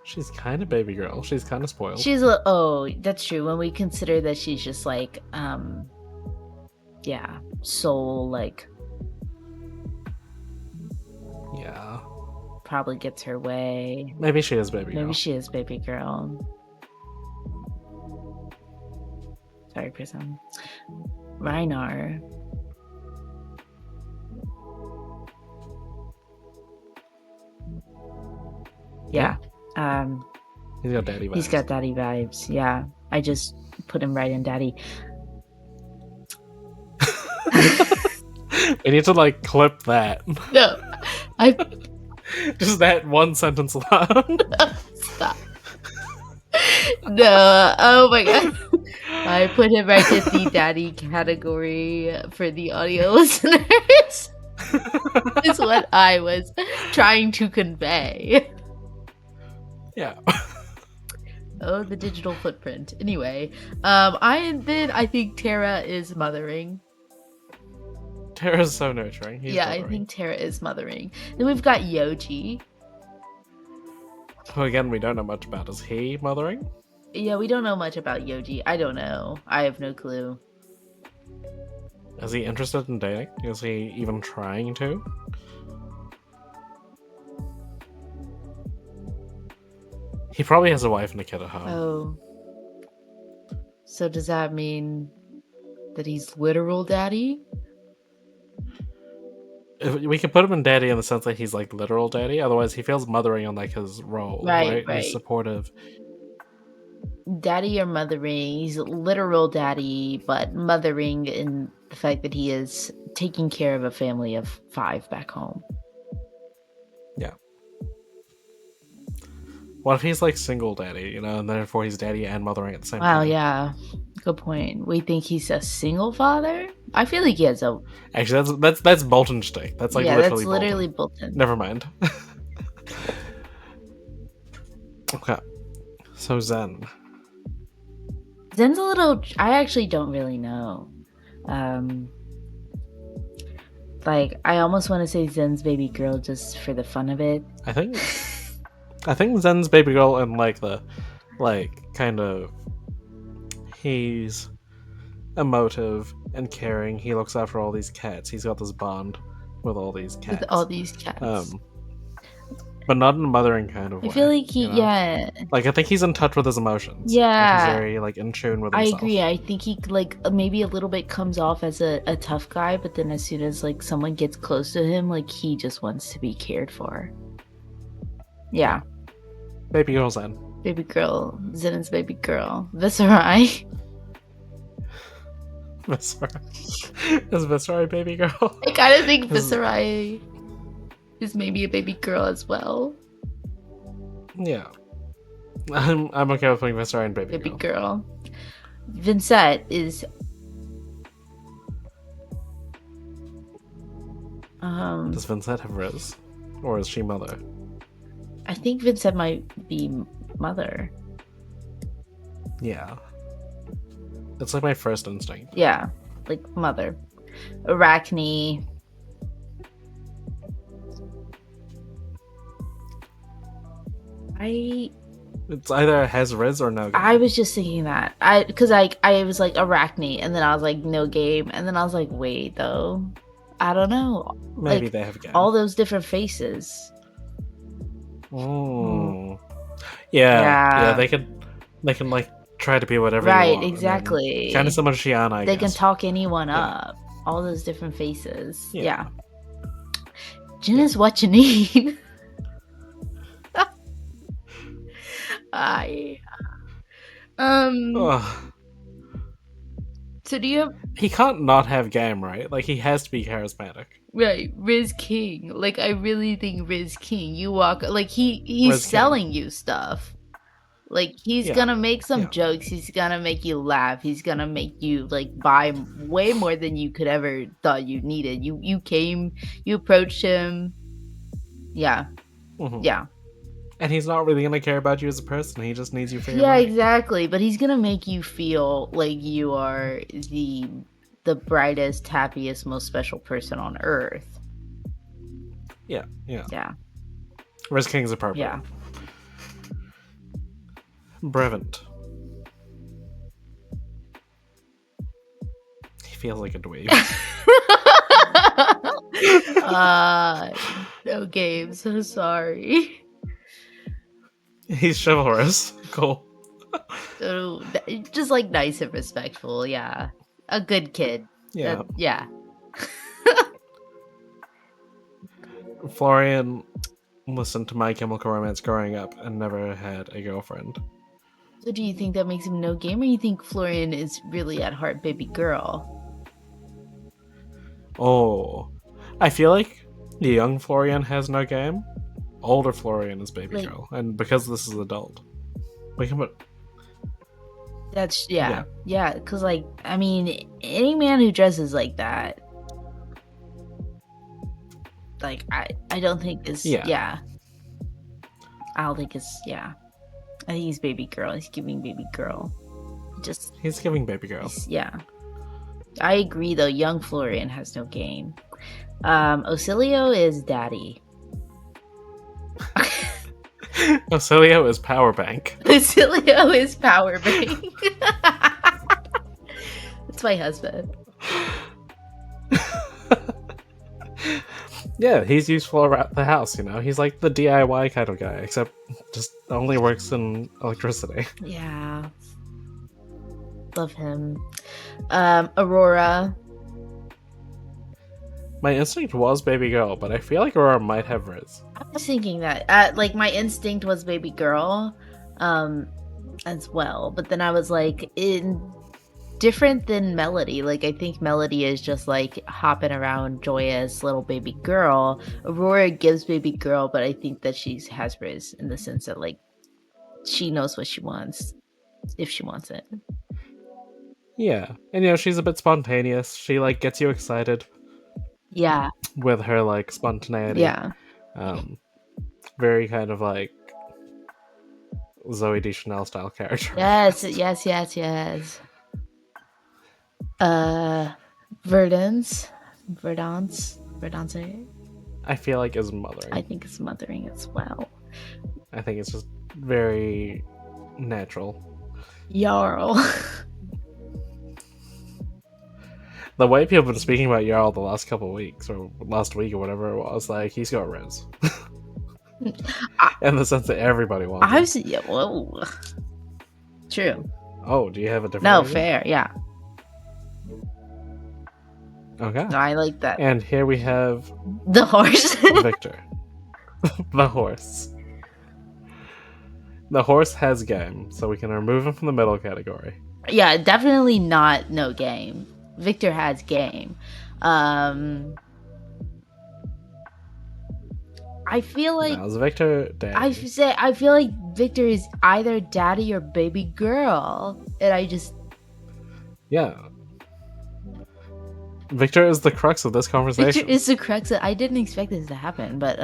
She's kind of baby girl. She's kind of spoiled. She's oh, that's true. When we consider that she's just like, yeah, soul, like, yeah, probably gets her way. Maybe she is baby girl. Maybe she is baby girl. Sorry, Prism. Reinar. Yeah. He's got daddy vibes. He's got daddy vibes. Yeah. I just put him right in daddy. We need to, like, clip that. No. I just that one sentence long. Stop. No. Oh my god. I put him right in the daddy category for the audio listeners. Is what I was trying to convey. Yeah. Oh, the digital footprint. Anyway, I think Terra is mothering. Terra's so nurturing. He's yeah, mothering. I think Terra is mothering. Then we've got Yoji. Who again we don't know much about. Is he mothering? Yeah, we don't know much about Yoji. I don't know. I have no clue. Is he interested in dating? Is he even trying to? He probably has a wife and a kid at home. Oh. So does that mean that he's literal daddy? We can put him in daddy in the sense that he's, like, literal daddy. Otherwise, he feels mothering on, like, his role. Right. He's supportive. Daddy or mothering. He's literal daddy, but mothering in the fact that he is taking care of a family of 5 back home. Yeah. What if he's, like, single daddy, you know, and therefore he's daddy and mothering at the same time? Wow, yeah. Good point. We think he's a single father? I feel like he has a... Actually, that's Bolton's stick. That's, like, literally Bolton. Never mind. Okay. So Zen. Zen's a little... I actually don't really know. Like, I almost want to say Zen's baby girl just for the fun of it. I think Zen's baby girl and, like, the, like, kind of... He's emotive and caring. He looks after all these cats. He's got this bond with all these cats. With all these cats. But not in a mothering kind of way. I feel like he, you know? yeah. Like, I think he's in touch with his emotions. Yeah. Like, he's very, like, in tune with himself. I agree. I think he, like, maybe a little bit comes off as a tough guy, but then as soon as, like, someone gets close to him, like, he just wants to be cared for. Yeah. Baby girl Zen. Baby girl. Zen's baby girl. Viscerai. Viscerai. Is Viscerai baby girl? I kind of think Viscerai is maybe a baby girl as well. Yeah. I'm okay with putting Viscerai and baby girl. Vincent is... Does Vincent have Rizz? Or is she mother? I think Vincent might be mother. Yeah. It's like my first instinct. Yeah, like mother. Arachne. It's either has Rizz or no game. I was just thinking that. Because I was like Arachne, and then I was like no game, and then I was like, wait though. I don't know. Maybe like, they have a game. All those different faces. Oh. Yeah, they can like try to be whatever you want. Exactly. Kind of similar to Shiana, I They guess. can talk anyone up. All those different faces. Yeah. Jin is what you need. So do you have... He can't not have game, right? Like, he has to be charismatic. Right, Rizz King. Like, I really think Rizz King. You walk... Like, he's selling you stuff. Like, he's gonna make some jokes. He's gonna make you laugh. He's gonna make you, like, buy way more than you could ever thought you needed. You came, you approached him. Yeah. Mm-hmm. Yeah. And he's not really gonna care about you as a person. He just needs you for your money. money. Exactly. But he's gonna make you feel like you are the brightest, happiest, most special person on earth. Yeah. Rizz King's appropriate. Yeah. Brevant. He feels like a dweeb. No game. So sorry. He's chivalrous. Cool. Just like nice and respectful. Yeah. A good kid. Yeah. Yeah. Florian listened to My Chemical Romance growing up and never had a girlfriend. So do you think that makes him no game, or you think Florian is really at heart baby girl? Oh. I feel like the young Florian has no game. Older Florian is baby girl. And because this is adult. We can put... That's... Yeah, because, like, I mean, any man who dresses like that, like, I don't think is... Yeah. I don't think it's... Yeah. I think he's baby girl. He's giving baby girl. He's giving baby girl. Yeah. I agree, though. Young Florian has no game. Ocilio is daddy. Ocilio is power bank. Ocilio is power bank. That's my husband. Yeah, he's useful around the house, you know? He's like the DIY kind of guy, except just only works in electricity. Yeah. Love him. Aurora. My instinct was baby girl, but I feel like Aurora might have Rizz. I was thinking that. Like, my instinct was baby girl, as well. But then I was like, different than Melody. Like, I think Melody is just like hopping around joyous little baby girl. Aurora gives baby girl, but I think that she has Rizz in the sense that, like, she knows what she wants if she wants it. Yeah, and you know, she's a bit spontaneous. She like gets you excited. Yeah. With her like spontaneity. Yeah. Very kind of like Zooey Deschanel style character. Yes. Verdance. I feel like is mothering. I think it's mothering as well. I think it's just very natural. Jarl. The way people have been speaking about Jarl the last couple of weeks, or last week or whatever it was, like, he's got Rizz. In the sense that everybody wants him. Yeah, whoa. True. Oh, do you have a different No, idea? fair, yeah. Okay. No, I like that. And here we have... The horse. Victor. The horse. The horse has game, so we can remove him from the middle category. Yeah, definitely not no game. Victor has game. I feel like... Now, is Victor daddy? I feel like Victor is either daddy or baby girl. And I just... Yeah. Victor is the crux of this conversation. Victor is the crux of... I didn't expect this to happen, but...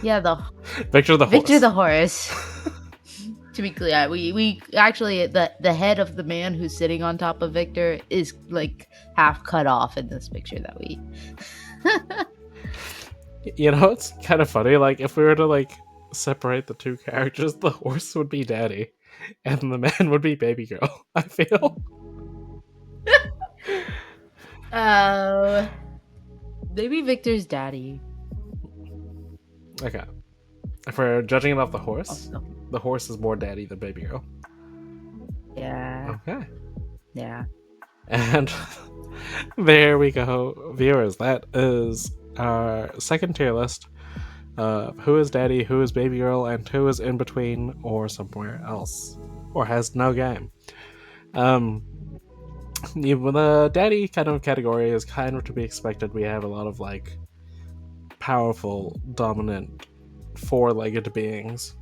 Yeah, Victor the horse. Victor the horse. To be clear, we actually the head of the man who's sitting on top of Victor is like half cut off in this picture that we. You know, it's kind of funny. Like, if we were to like separate the two characters, the horse would be Daddy, and the man would be Baby Girl. I feel. Maybe Victor's daddy. Okay. If we're judging it off the horse, Oh, no. the horse is more Daddy than Baby Girl. Yeah. Okay. Yeah. And there we go, viewers. That is our second tier list of who is Daddy, who is Baby Girl, and who is in between or somewhere else, or has no game. The Daddy kind of category is kind of to be expected. We have a lot of like powerful, dominant, four-legged beings.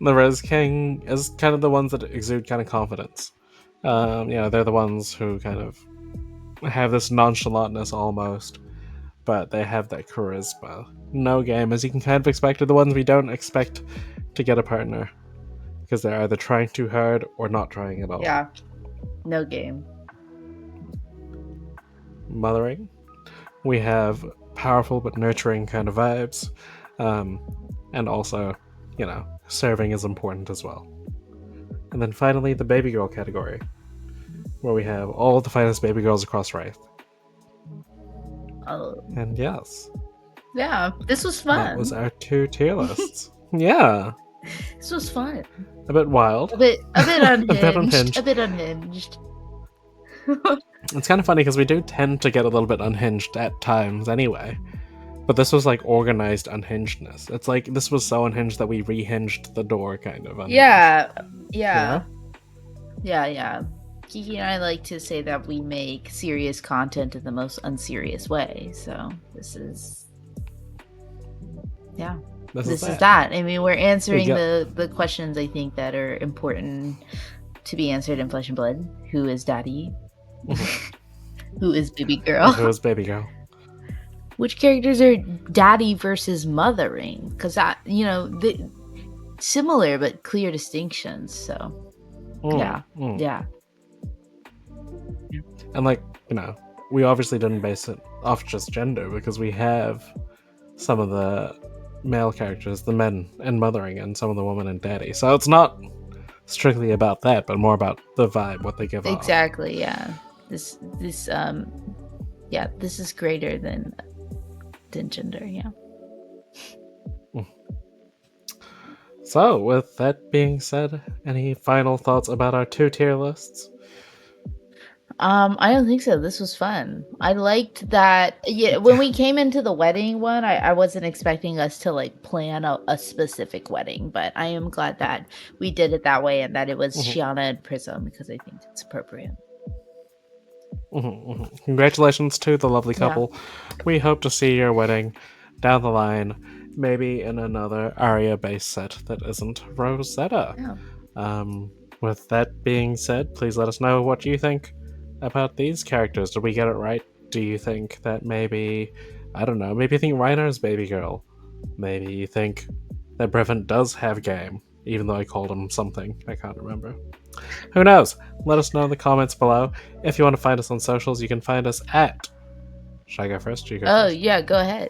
The Rizz King is kind of the ones that exude kind of confidence. They're the ones who kind of have this nonchalantness almost, but they have that charisma. No game, as you can kind of expect, are the ones we don't expect to get a partner, because they're either trying too hard or not trying at all. Yeah. No game. Mothering. We have powerful but nurturing kind of vibes, and also, serving is important as well. And then finally, the Baby Girl category, where we have all the finest baby girls across Rathe. Oh. And yes. Yeah, this was fun. That was our two tier lists. Yeah. This was fun. A bit wild. A bit unhinged. A bit unhinged. It's kind of funny because we do tend to get a little bit unhinged at times anyway. But this was like organized unhingedness. It's like this was so unhinged that we rehinged the door, kind of. Unhinged. Yeah. Yeah. Kiki and I like to say that we make serious content in the most unserious way. So this is This is that. I mean, we're answering the questions I think that are important to be answered in Flesh and Blood. Who is Daddy? Who is Baby Girl? Who is Baby Girl? Which characters are Daddy versus mothering? Because that, similar but clear distinctions. So, yeah. And we obviously didn't base it off just gender, because we have some of the male characters, the men and mothering, and some of the women and Daddy. So it's not strictly about that, but more about the vibe, what they give off. Exactly. Yeah. This is greater than gender. Yeah. So, with that being said, any final thoughts about our two tier lists? I don't think so. This was fun. I liked that. Yeah, when we came into the wedding one, I wasn't expecting us to plan a specific wedding, but I am glad that we did it that way and that it was Shiana and Prism, because I think it's appropriate. Congratulations to the lovely couple. Yeah. We hope to see your wedding down the line, maybe in another Aria-based set that isn't Rosetta. Yeah. With that being said, please let us know what you think about these characters. Did we get it right? Do you think that maybe you think Reiner's Baby Girl? Maybe you think that Brevin does have game, even though I called him something. I can't remember. Who knows? Let us know in the comments below. If you want to find us on socials, you can find us at... Should I go first? Yeah, go ahead.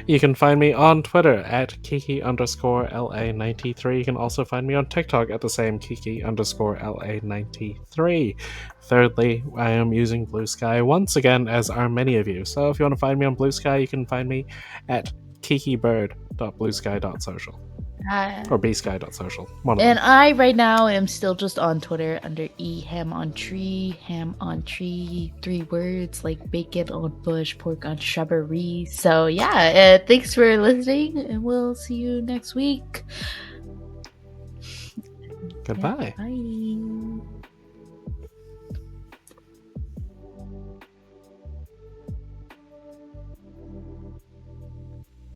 You can find me on Twitter at Kiki_LA93. You can also find me on TikTok at the same Kiki_LA93. Thirdly, I am using Bluesky once again, as are many of you. So if you want to find me on Bluesky, you can find me at kikibird.bluesky.social. Or bsky.social. And I right now am still just on Twitter under ham on tree, 3 words like bacon on bush, pork on shrubbery. So yeah, thanks for listening, and we'll see you next week. Goodbye. Bye.